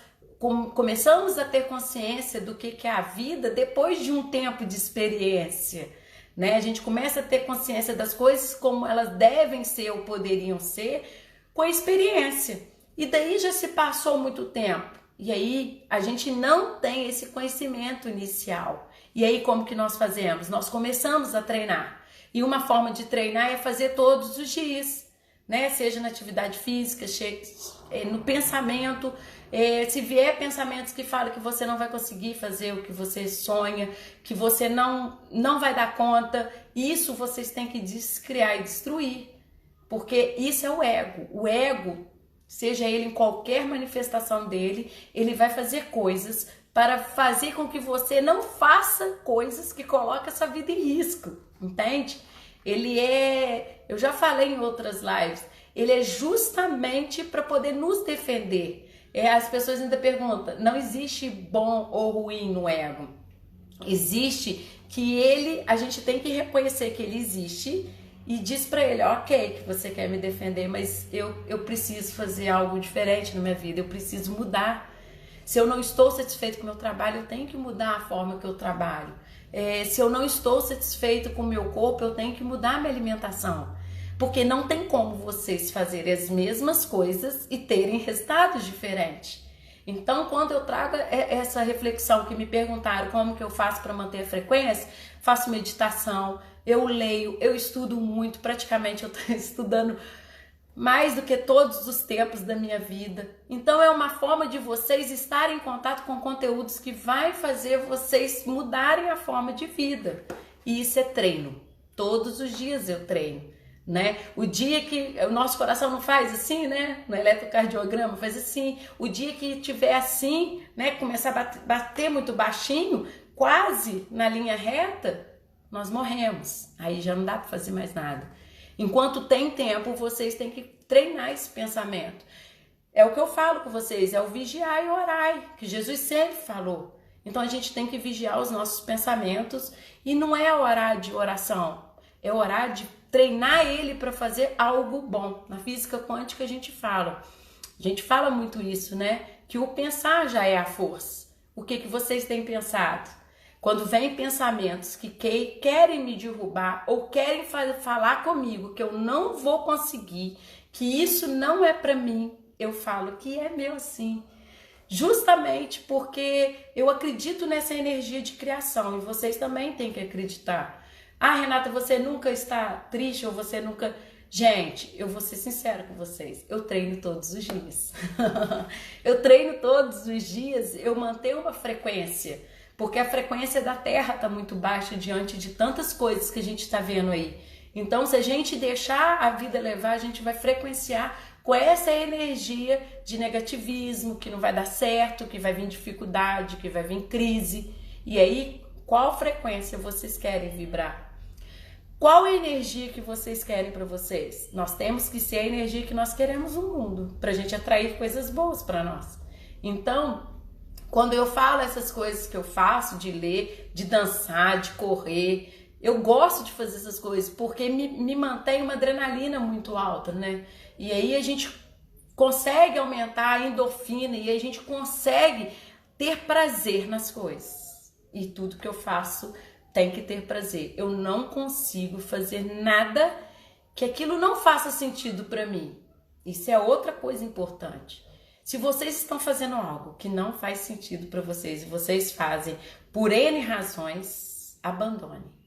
começamos a ter consciência do que é a vida depois de um tempo de experiência, né? A gente começa a ter consciência das coisas como elas devem ser ou poderiam ser com a experiência. E daí já se passou muito tempo. E aí a gente não tem esse conhecimento inicial. E aí como que nós fazemos? Nós começamos a treinar. E uma forma de treinar é fazer todos os dias, né? Seja na atividade física, no pensamento. Se vier pensamentos que falam que você não vai conseguir fazer o que você sonha, que você não vai dar conta, isso vocês têm que descriar e destruir. Porque isso é o ego. O ego, seja ele em qualquer manifestação dele, ele vai fazer coisas para fazer com que você não faça coisas que colocam a sua vida em risco, entende? Eu já falei em outras lives, ele é justamente para poder nos defender. As pessoas ainda perguntam, não existe bom ou ruim no ego. existe, a gente tem que reconhecer que ele existe e diz pra ele, ok, que você quer me defender, mas eu preciso fazer algo diferente na minha vida, eu preciso mudar. Se eu não estou satisfeito com o meu trabalho, eu tenho que mudar a forma que eu trabalho. Se eu não estou satisfeito com o meu corpo, eu tenho que mudar a minha alimentação. Porque não tem como vocês fazerem as mesmas coisas e terem resultados diferentes. Então, quando eu trago essa reflexão que me perguntaram como que eu faço para manter a frequência, faço meditação, eu leio, eu estudo muito, praticamente eu estou estudando mais do que todos os tempos da minha vida. Então é uma forma de vocês estarem em contato com conteúdos que vai fazer vocês mudarem a forma de vida. E isso é treino. Todos os dias eu treino, né? O dia que o nosso coração não faz assim, né? No eletrocardiograma faz assim. O dia que tiver assim, né? Começar a bater muito baixinho, quase na linha reta, nós morremos. Aí já não dá para fazer mais nada. Enquanto tem tempo, vocês têm que treinar esse pensamento. É o que eu falo com vocês, é o vigiar e orar, que Jesus sempre falou. Então a gente tem que vigiar os nossos pensamentos e não é orar de oração, é orar de treinar ele para fazer algo bom. Na física quântica a gente fala muito isso, né? Que o pensar já é a força. O que vocês têm pensado? Quando vem pensamentos que querem me derrubar ou querem falar comigo que eu não vou conseguir, que isso não é para mim, eu falo que é meu sim. Justamente porque eu acredito nessa energia de criação e vocês também têm que acreditar. Ah, Renata, você nunca está triste ou você nunca... Gente, eu vou ser sincera com vocês, eu treino todos os dias. Eu treino todos os dias, eu mantenho uma frequência. Porque a frequência da Terra está muito baixa diante de tantas coisas que a gente está vendo aí. Então, se a gente deixar a vida levar, a gente vai frequenciar com essa energia de negativismo, que não vai dar certo, que vai vir dificuldade, que vai vir crise. E aí, qual frequência vocês querem vibrar? Qual a energia que vocês querem para vocês? Nós temos que ser a energia que nós queremos no mundo, para a gente atrair coisas boas para nós. Então, quando eu falo essas coisas que eu faço, de ler, de dançar, de correr, eu gosto de fazer essas coisas porque me mantém uma adrenalina muito alta, né? E aí a gente consegue aumentar a endorfina e a gente consegue ter prazer nas coisas. E tudo que eu faço tem que ter prazer. Eu não consigo fazer nada que aquilo não faça sentido para mim. Isso é outra coisa importante. Se vocês estão fazendo algo que não faz sentido para vocês e vocês fazem por N razões, abandone.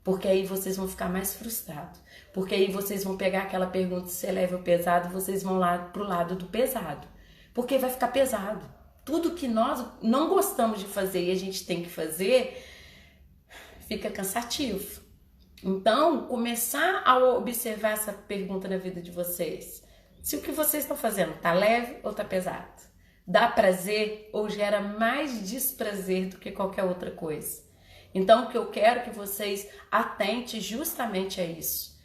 Porque aí vocês vão ficar mais frustrados. Porque aí vocês vão pegar aquela pergunta se é leve ou pesado, vocês vão lá pro lado do pesado. Porque vai ficar pesado. Tudo que nós não gostamos de fazer e a gente tem que fazer, fica cansativo. Então, começar a observar essa pergunta na vida de vocês. Se o que vocês estão fazendo tá leve ou tá pesado? Dá prazer ou gera mais desprazer do que qualquer outra coisa? Então, o que eu quero que vocês atentem justamente a isso.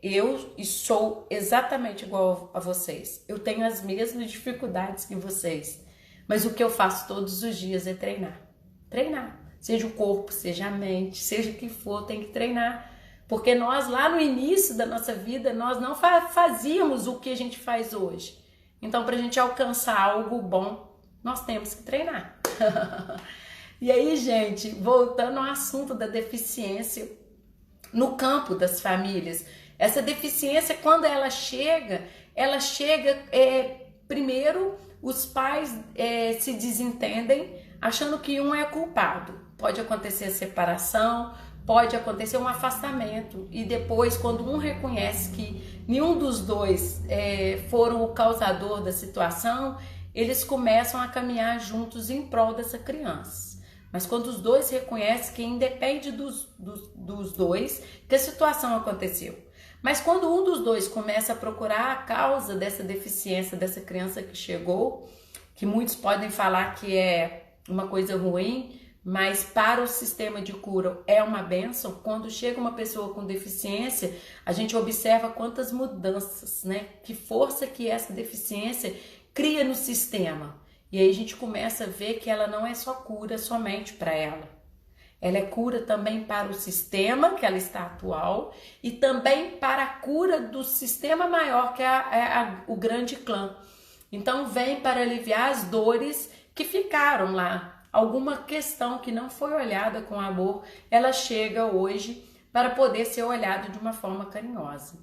Eu sou exatamente igual a vocês. Eu tenho as mesmas dificuldades que vocês. Mas o que eu faço todos os dias é treinar. Treinar. Seja o corpo, seja a mente, seja o que for, tem que treinar. Porque nós, lá no início da nossa vida, nós não fazíamos o que a gente faz hoje. Então, para a gente alcançar algo bom, nós temos que treinar. E aí, gente, voltando ao assunto da deficiência no campo das famílias. Essa deficiência, quando ela chega, primeiro, os pais se desentendem, achando que um é culpado. Pode acontecer a separação, pode acontecer um afastamento e depois, quando um reconhece que nenhum dos dois foram o causador da situação, eles começam a caminhar juntos em prol dessa criança. Mas quando os dois reconhecem que independe dos dois que a situação aconteceu. Mas quando um dos dois começa a procurar a causa dessa deficiência, dessa criança que chegou, que muitos podem falar que é uma coisa ruim, mas para o sistema de cura é uma bênção. Quando chega uma pessoa com deficiência, a gente observa quantas mudanças, né? Que força que essa deficiência cria no sistema. E aí a gente começa a ver que ela não é só cura somente para ela. ela é cura também para o sistema que ela está atual e também para a cura do sistema maior que é o grande clã. Então vem para aliviar as dores que ficaram lá. Alguma questão que não foi olhada com amor, ela chega hoje para poder ser olhada de uma forma carinhosa.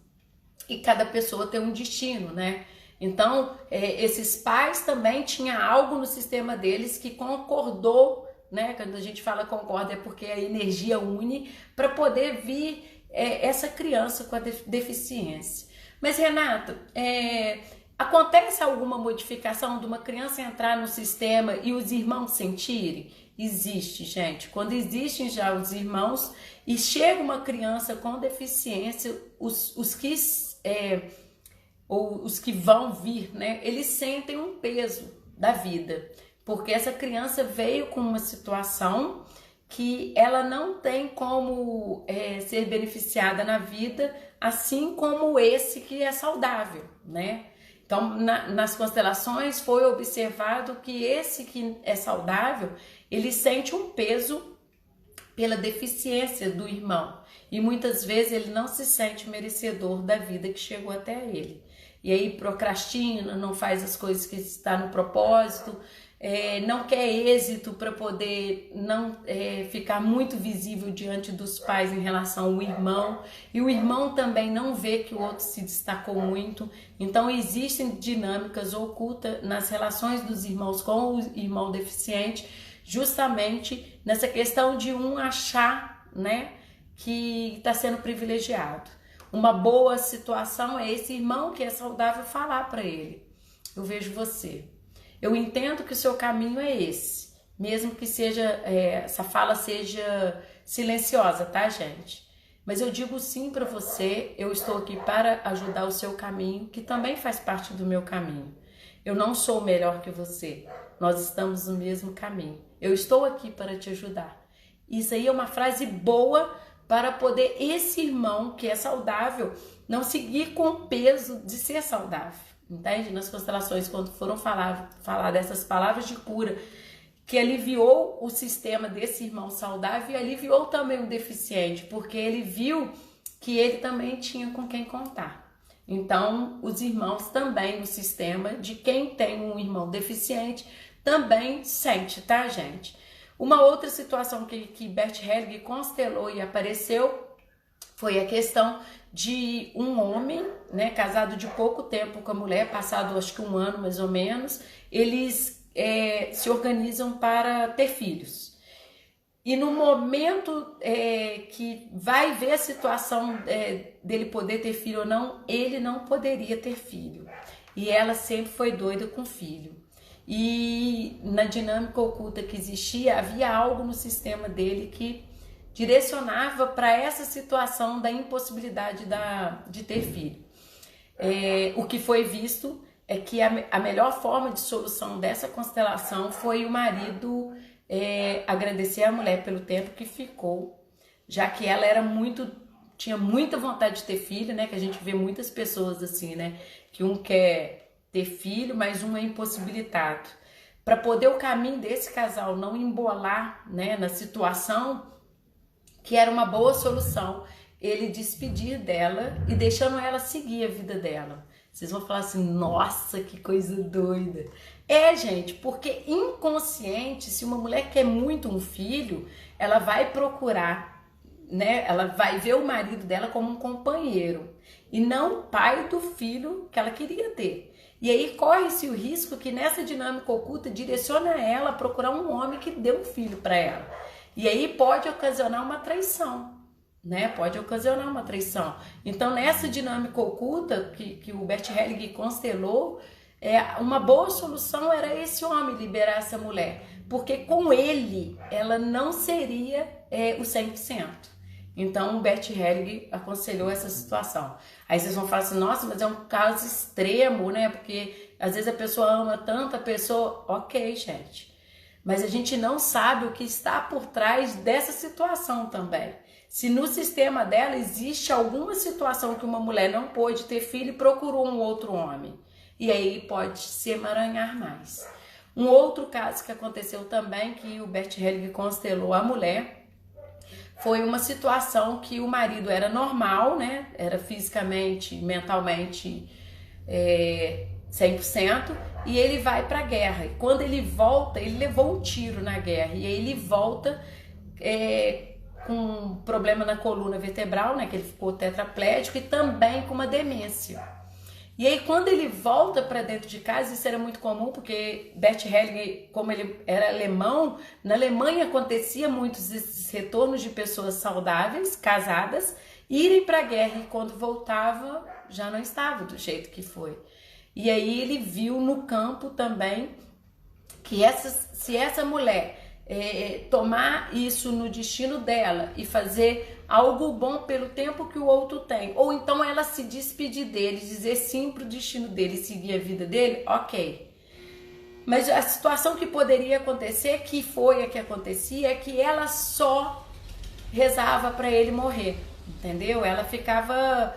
E cada pessoa tem um destino, né? Então, esses pais também tinham algo no sistema deles que concordou, né? Quando a gente fala concorda é porque a energia une para poder vir essa criança com a deficiência. Mas, Renata, acontece alguma modificação de uma criança entrar no sistema e os irmãos sentirem? Existe, gente. Quando existem já os irmãos e chega uma criança com deficiência, os que vão vir, né? Eles sentem um peso da vida, porque essa criança veio com uma situação que ela não tem como ser beneficiada na vida, assim como esse que é saudável, né? Então, nas constelações foi observado que esse que é saudável, ele sente um peso pela deficiência do irmão. E muitas vezes ele não se sente merecedor da vida que chegou até ele. E aí procrastina, não faz as coisas que está no propósito, não quer êxito para poder não ficar muito visível diante dos pais em relação ao irmão, e o irmão também não vê que o outro se destacou muito. Então existem dinâmicas ocultas nas relações dos irmãos com o irmão deficiente, justamente nessa questão de um achar, né, que está sendo privilegiado. Uma boa situação é esse irmão que é saudável falar para ele: eu vejo você. Eu entendo que o seu caminho é esse, mesmo que essa fala seja silenciosa, tá, gente? Mas eu digo sim para você, eu estou aqui para ajudar o seu caminho, que também faz parte do meu caminho. Eu não sou melhor que você, nós estamos no mesmo caminho. Eu estou aqui para te ajudar. Isso aí é uma frase boa para poder esse irmão que é saudável não seguir com o peso de ser saudável. Entende? Nas constelações, quando foram falar dessas palavras de cura, que aliviou o sistema desse irmão saudável e aliviou também o deficiente, porque ele viu que ele também tinha com quem contar. Então, os irmãos também no sistema de quem tem um irmão deficiente também sente, tá, gente? Uma outra situação que Bert Hellinger constelou e apareceu foi a questão de um homem, né, casado de pouco tempo com a mulher, passado acho que um ano mais ou menos, eles se organizam para ter filhos. E no momento que vai ver a situação dele poder ter filho ou não, ele não poderia ter filho. E ela sempre foi doida com filho. E na dinâmica oculta que existia, havia algo no sistema dele que direcionava para essa situação da impossibilidade de ter filho. O que foi visto é que a melhor forma de solução dessa constelação foi o marido agradecer a mulher pelo tempo que ficou, já que ela tinha muita vontade de ter filho, né? Que a gente vê muitas pessoas assim, né? Que um quer ter filho, mas um é impossibilitado. Para poder o caminho desse casal não embolar, né, na situação, que era uma boa solução ele despedir dela e deixando ela seguir a vida dela. Vocês vão falar assim, nossa, que coisa doida. Gente, porque inconsciente, se uma mulher quer muito um filho, ela vai procurar, né? Ela vai ver o marido dela como um companheiro e não o pai do filho que ela queria ter. E aí corre-se o risco que nessa dinâmica oculta direciona ela a procurar um homem que dê um filho para ela. E aí pode ocasionar uma traição, né? Pode ocasionar uma traição. Então, nessa dinâmica oculta que o Bert Hellinger constelou, uma boa solução era esse homem liberar essa mulher, porque com ele ela não seria o 100%. Então, o Bert Hellinger aconselhou essa situação. Aí vocês vão falar assim, nossa, mas é um caso extremo, né? Porque às vezes a pessoa ama tanto a pessoa. Ok, gente. Mas a gente não sabe o que está por trás dessa situação também. Se no sistema dela existe alguma situação que uma mulher não pôde ter filho e procurou um outro homem. E aí pode se emaranhar mais. Um outro caso que aconteceu também, que o Bert Hellinger constelou a mulher, foi uma situação que o marido era normal, né? Era fisicamente, mentalmente 100%, e ele vai para a guerra. E quando ele volta, ele levou um tiro na guerra, e aí ele volta com um problema na coluna vertebral, né? Que ele ficou tetraplégico, e também com uma demência. E aí quando ele volta para dentro de casa, isso era muito comum, porque Bert Hellinger, como ele era alemão, na Alemanha acontecia muitos esses retornos de pessoas saudáveis, casadas, irem para a guerra, e quando voltava já não estava do jeito que foi. E aí ele viu no campo também que se essa mulher tomar isso no destino dela e fazer algo bom pelo tempo que o outro tem, ou então ela se despedir dele, dizer sim pro destino dele, seguir a vida dele, ok. Mas a situação que poderia acontecer, que foi a que acontecia, é que ela só rezava para ele morrer, entendeu? Ela ficava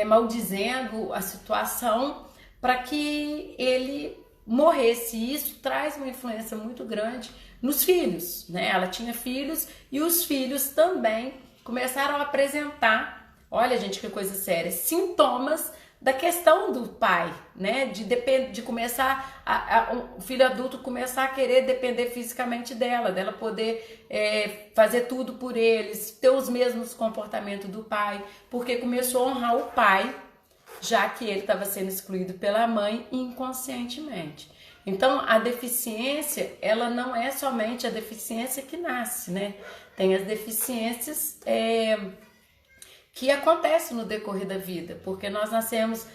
maldizendo a situação para que ele morresse. E isso traz uma influência muito grande nos filhos, né? Ela tinha filhos, e os filhos também começaram a apresentar, olha gente, que coisa séria, sintomas da questão do pai, né? De começar o filho adulto começar a querer depender fisicamente dela poder fazer tudo por eles, ter os mesmos comportamentos do pai, porque começou a honrar o pai, já que ele estava sendo excluído pela mãe inconscientemente. Então, a deficiência, ela não é somente a deficiência que nasce, né? Tem as deficiências que acontecem no decorrer da vida, porque nós nascemos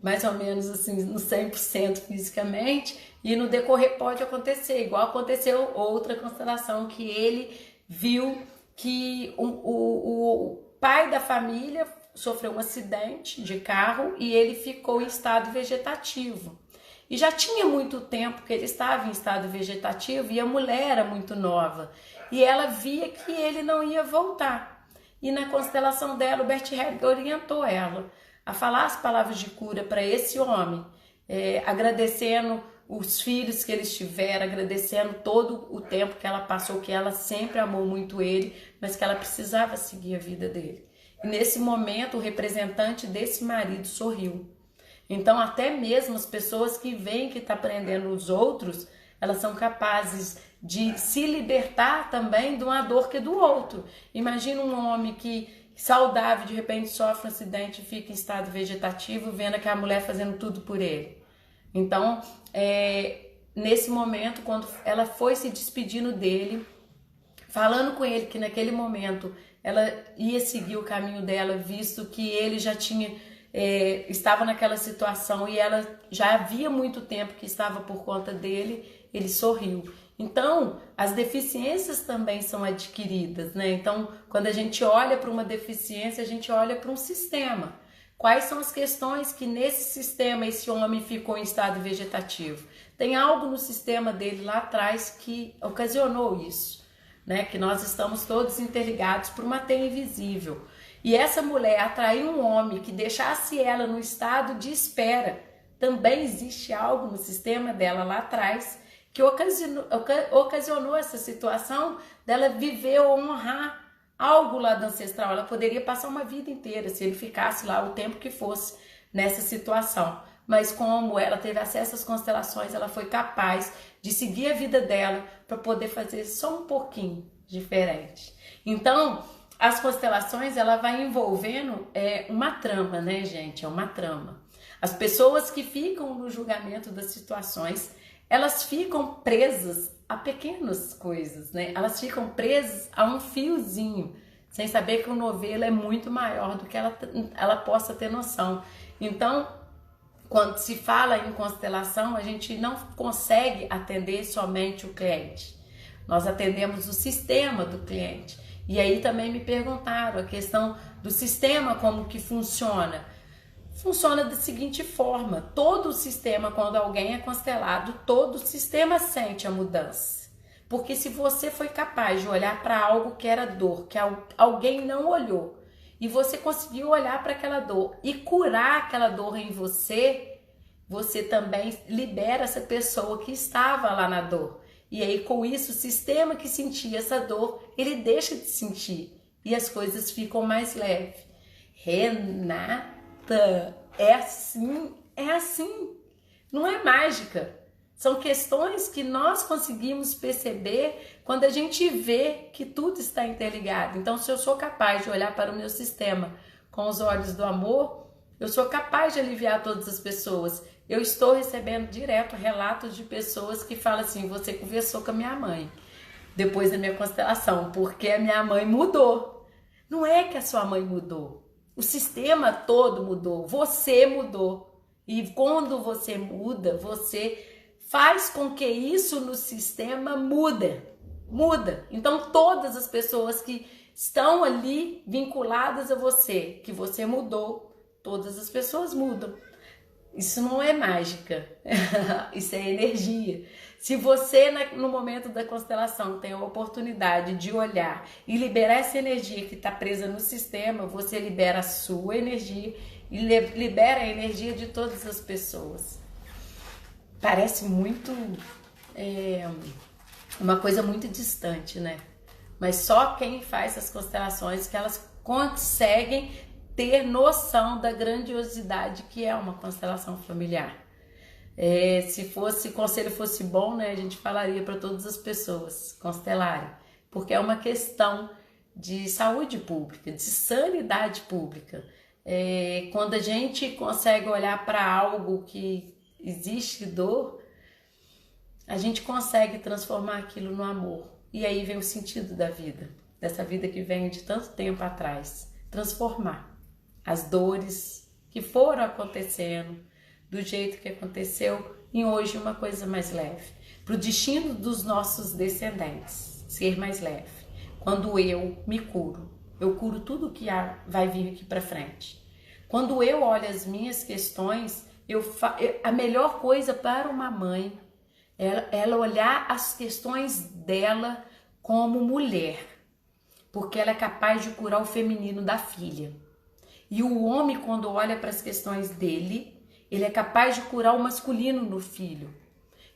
mais ou menos assim no 100% fisicamente, e no decorrer pode acontecer, igual aconteceu outra constelação que ele viu que o pai da família sofreu um acidente de carro e ele ficou em estado vegetativo. E já tinha muito tempo que ele estava em estado vegetativo, e a mulher era muito nova. E ela via que ele não ia voltar. E na constelação dela, o Bert Hellinger orientou ela a falar as palavras de cura para esse homem, agradecendo os filhos que eles tiveram, agradecendo todo o tempo que ela passou, que ela sempre amou muito ele, mas que ela precisava seguir a vida dele. E nesse momento, o representante desse marido sorriu. Então, até mesmo as pessoas que veem que está prendendo os outros, elas são capazes de se libertar também de uma dor que é do outro. Imagina um homem que, saudável, de repente sofre um acidente e fica em estado vegetativo, vendo que a mulher fazendo tudo por ele. Então, nesse momento, quando ela foi se despedindo dele, falando com ele que naquele momento ela ia seguir o caminho dela, visto que ele já estava naquela situação e ela já havia muito tempo que estava por conta dele, ele sorriu. Então, as deficiências também são adquiridas, né? Então, quando a gente olha para uma deficiência, a gente olha para um sistema. Quais são as questões que nesse sistema esse homem ficou em estado vegetativo? Tem algo no sistema dele lá atrás que ocasionou isso, né? Que nós estamos todos interligados por uma teia invisível. E essa mulher atrair um homem que deixasse ela no estado de espera, também existe algo no sistema dela lá atrás que ocasionou essa situação dela viver ou honrar algo lá do ancestral. Ela poderia passar uma vida inteira se ele ficasse lá o tempo que fosse nessa situação. Mas como ela teve acesso às constelações, ela foi capaz de seguir a vida dela para poder fazer só um pouquinho diferente. Então, as constelações, ela vai envolvendo uma trama, né, gente? É uma trama. As pessoas que ficam no julgamento das situações, elas ficam presas a pequenas coisas, né? Elas ficam presas a um fiozinho, sem saber que o novelo é muito maior do que ela possa ter noção. Então, quando se fala em constelação, a gente não consegue atender somente o cliente. Nós atendemos o sistema do cliente. E aí também me perguntaram a questão do sistema, como que funciona. Funciona da seguinte forma: todo o sistema, quando alguém é constelado, todo o sistema sente a mudança. Porque se você foi capaz de olhar para algo que era dor, que alguém não olhou, e você conseguiu olhar para aquela dor e curar aquela dor em você, você também libera essa pessoa que estava lá na dor. E aí, com isso, o sistema que sentia essa dor, ele deixa de sentir. E as coisas ficam mais leves. Renata, é assim, é assim. Não é mágica. São questões que nós conseguimos perceber quando a gente vê que tudo está interligado. Então, se eu sou capaz de olhar para o meu sistema com os olhos do amor, eu sou capaz de aliviar todas as pessoas. Eu estou recebendo direto relatos de pessoas que falam assim: você conversou com a minha mãe depois da minha constelação, porque a minha mãe mudou. Não é que a sua mãe mudou. O sistema todo mudou. Você mudou. E quando você muda, você faz com que isso no sistema muda. Então todas as pessoas que estão ali vinculadas a você, que você mudou, todas as pessoas mudam. Isso não é mágica, isso é energia. Se você no momento da constelação tem a oportunidade de olhar e liberar essa energia que está presa no sistema, você libera a sua energia e libera a energia de todas as pessoas. Parece muito uma coisa muito distante, né? Mas só quem faz as constelações que elas conseguem ter noção da grandiosidade que é uma constelação familiar. Se o conselho fosse bom, né, a gente falaria para todas as pessoas constelarem, porque é uma questão de saúde pública, de sanidade pública. Quando a gente consegue olhar para algo que existe dor, a gente consegue transformar aquilo no amor. E aí vem o sentido da vida, dessa vida que vem de tanto tempo atrás. Transformar as dores que foram acontecendo do jeito que aconteceu em hoje uma coisa mais leve. Para o destino dos nossos descendentes ser mais leve. Quando eu me curo, eu curo tudo que vai vir aqui para frente. Quando eu olho as minhas questões, a melhor coisa para uma mãe é ela olhar as questões dela como mulher, porque ela é capaz de curar o feminino da filha. E o homem, quando olha para as questões dele, ele é capaz de curar o masculino no filho.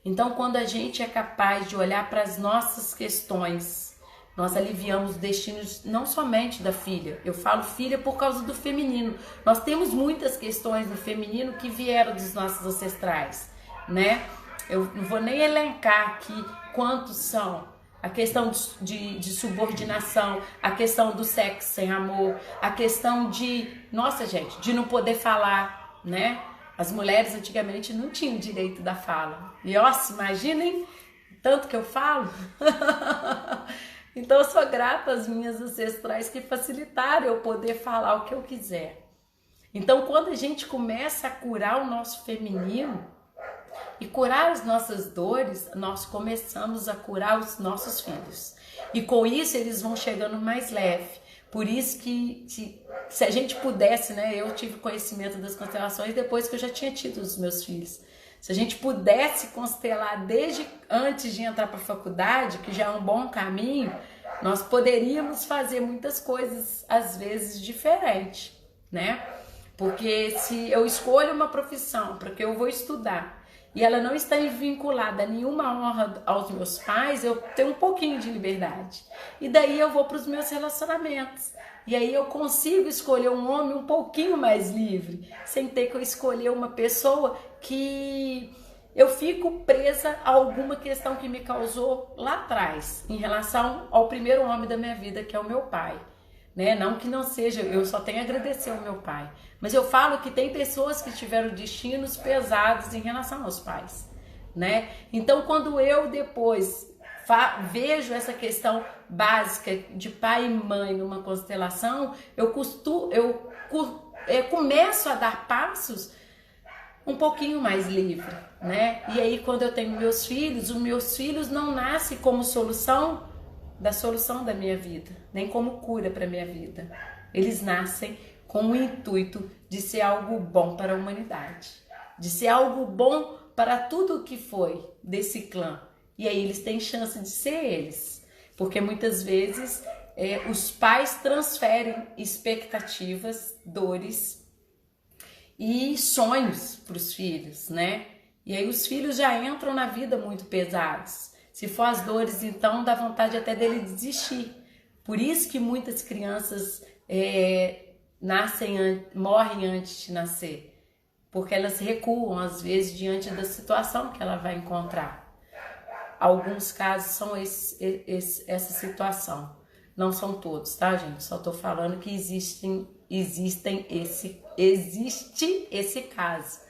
Então, quando a gente é capaz de olhar para as nossas questões, nós aliviamos os destinos não somente da filha. Eu falo filha por causa do feminino. Nós temos muitas questões no feminino que vieram dos nossos ancestrais, né? Eu não vou nem elencar aqui quantos são. A questão de subordinação, a questão do sexo sem amor, a questão de não poder falar, né? As mulheres antigamente não tinham direito da fala. E imaginem tanto que eu falo. Então eu sou grata às minhas ancestrais que facilitaram eu poder falar o que eu quiser. Então quando a gente começa a curar o nosso feminino e curar as nossas dores, nós começamos a curar os nossos filhos. E com isso eles vão chegando mais leve. Por isso que se a gente pudesse, né? Eu tive conhecimento das constelações depois que eu já tinha tido os meus filhos. Se a gente pudesse constelar desde antes de entrar para a faculdade, que já é um bom caminho, nós poderíamos fazer muitas coisas, às vezes, diferentes, né? Porque se eu escolho uma profissão para que eu vou estudar e ela não está vinculada a nenhuma honra aos meus pais, eu tenho um pouquinho de liberdade. E daí eu vou para os meus relacionamentos. E aí eu consigo escolher um homem um pouquinho mais livre, sem ter que eu escolher uma pessoa que eu fico presa a alguma questão que me causou lá atrás, em relação ao primeiro homem da minha vida, que é o meu pai. Né? Não que não seja, eu só tenho a agradecer ao meu pai. Mas eu falo que tem pessoas que tiveram destinos pesados em relação aos pais. Né? Então, quando eu depois vejo essa questão básica de pai e mãe numa constelação, eu começo a dar passos um pouquinho mais livre, né? E aí quando eu tenho meus filhos, os meus filhos não nascem como solução da minha vida, nem como cura para a minha vida. Eles nascem com o intuito de ser algo bom para a humanidade, de ser algo bom para tudo que foi desse clã. E aí eles têm chance de ser eles, porque muitas vezes os pais transferem expectativas, dores e sonhos para os filhos, né? E aí os filhos já entram na vida muito pesados. Se for as dores, então dá vontade até dele desistir. Por isso que muitas crianças morrem antes de nascer, porque elas recuam às vezes diante da situação que ela vai encontrar. Alguns casos são essa situação, não são todos, tá, gente? Só tô falando que existe esse caso.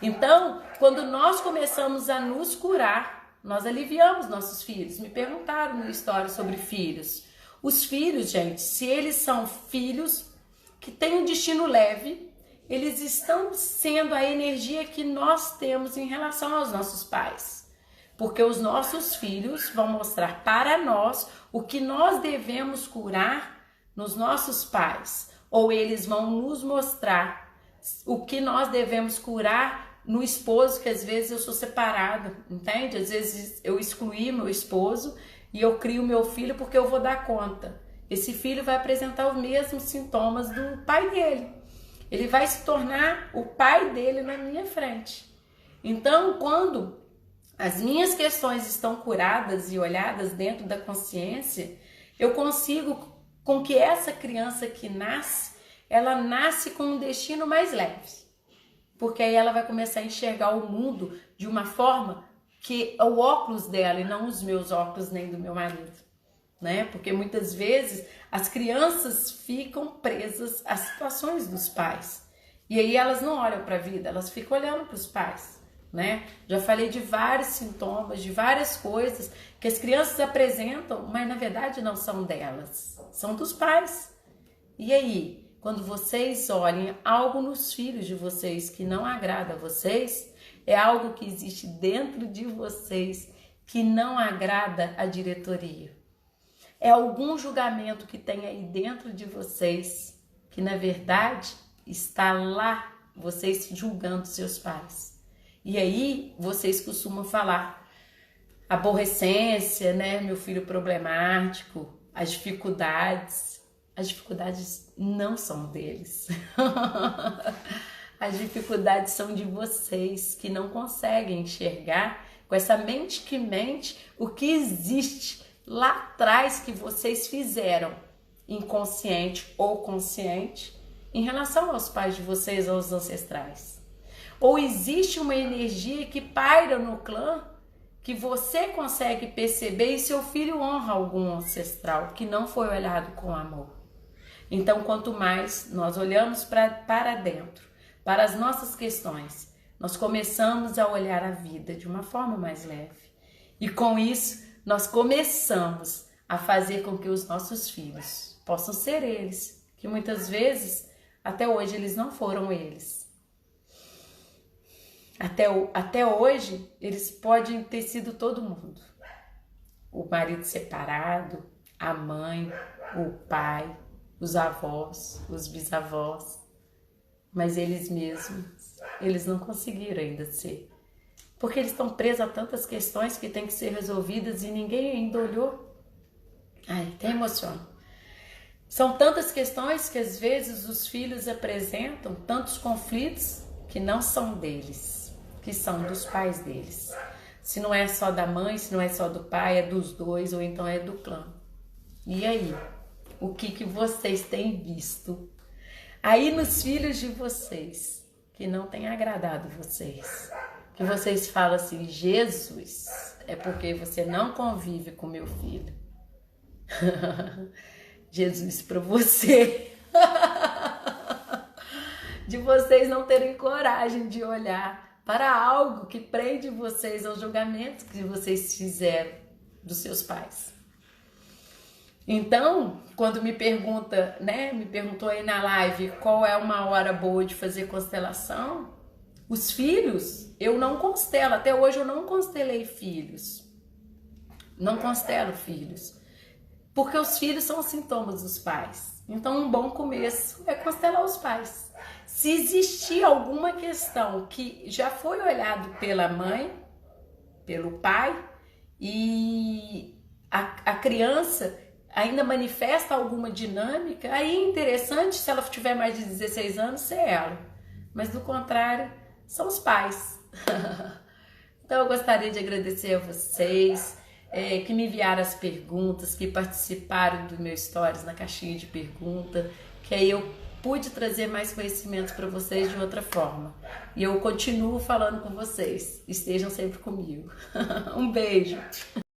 Então, quando nós começamos a nos curar, nós aliviamos nossos filhos. Me perguntaram no História sobre filhos. Os filhos, gente, se eles são filhos que têm um destino leve, eles estão sendo a energia que nós temos em relação aos nossos pais. Porque os nossos filhos vão mostrar para nós o que nós devemos curar nos nossos pais. Ou eles vão nos mostrar o que nós devemos curar no esposo, que às vezes eu sou separada, entende? Às vezes eu excluí meu esposo e eu crio meu filho porque eu vou dar conta. Esse filho vai apresentar os mesmos sintomas do pai dele. Ele vai se tornar o pai dele na minha frente. Então, quando as minhas questões estão curadas e olhadas dentro da consciência, eu consigo com que essa criança que nasce, ela nasce com um destino mais leve. Porque aí ela vai começar a enxergar o mundo de uma forma que o óculos dela e não os meus óculos nem do meu marido, né? Porque muitas vezes as crianças ficam presas às situações dos pais. E aí elas não olham para a vida, elas ficam olhando para os pais. Né? Já falei de vários sintomas, de várias coisas que as crianças apresentam, mas na verdade não são delas, são dos pais. E aí, quando vocês olhem algo nos filhos de vocês que não agrada a vocês, é algo que existe dentro de vocês que não agrada a diretoria. É algum julgamento que tem aí dentro de vocês que na verdade está lá, vocês julgando seus pais. E aí, vocês costumam falar aborrecência, né? Meu filho problemático, as dificuldades. As dificuldades não são deles. As dificuldades são de vocês que não conseguem enxergar com essa mente que mente o que existe lá atrás que vocês fizeram, inconsciente ou consciente, em relação aos pais de vocês, aos ancestrais. Ou existe uma energia que paira no clã que você consegue perceber e seu filho honra algum ancestral que não foi olhado com amor. Então, quanto mais nós olhamos para dentro, para as nossas questões, nós começamos a olhar a vida de uma forma mais leve. E com isso, nós começamos a fazer com que os nossos filhos possam ser eles, que muitas vezes, até hoje, eles não foram eles. Até hoje, eles podem ter sido todo mundo. O marido separado, a mãe, o pai, os avós, os bisavós. Mas eles mesmos, eles não conseguiram ainda ser. Porque eles estão presos a tantas questões que têm que ser resolvidas e ninguém ainda olhou. Ai, até emociona. São tantas questões que às vezes os filhos apresentam, tantos conflitos que não são deles, que são dos pais deles. Se não é só da mãe, se não é só do pai, é dos dois ou então é do clã. E aí? O que vocês têm visto aí nos filhos de vocês que não tem agradado vocês? Que vocês falam assim, Jesus, é porque você não convive com meu filho. Jesus para você. De vocês não terem coragem de olhar para algo que prende vocês ao julgamento que vocês fizeram dos seus pais. Então, quando me pergunta, né, me perguntou aí na live qual é uma hora boa de fazer constelação, os filhos, eu não constelo, até hoje eu não constelei filhos. Não constelo filhos. Porque os filhos são os sintomas dos pais. Então, um bom começo é constelar os pais. Se existir alguma questão que já foi olhado pela mãe, pelo pai, e a criança ainda manifesta alguma dinâmica, aí é interessante, se ela tiver mais de 16 anos, ser ela. Mas, do contrário, são os pais. Então, eu gostaria de agradecer a vocês. que me enviaram as perguntas, que participaram do meu stories na caixinha de pergunta, que aí eu pude trazer mais conhecimentos para vocês de outra forma. E eu continuo falando com vocês. Estejam sempre comigo. Um beijo!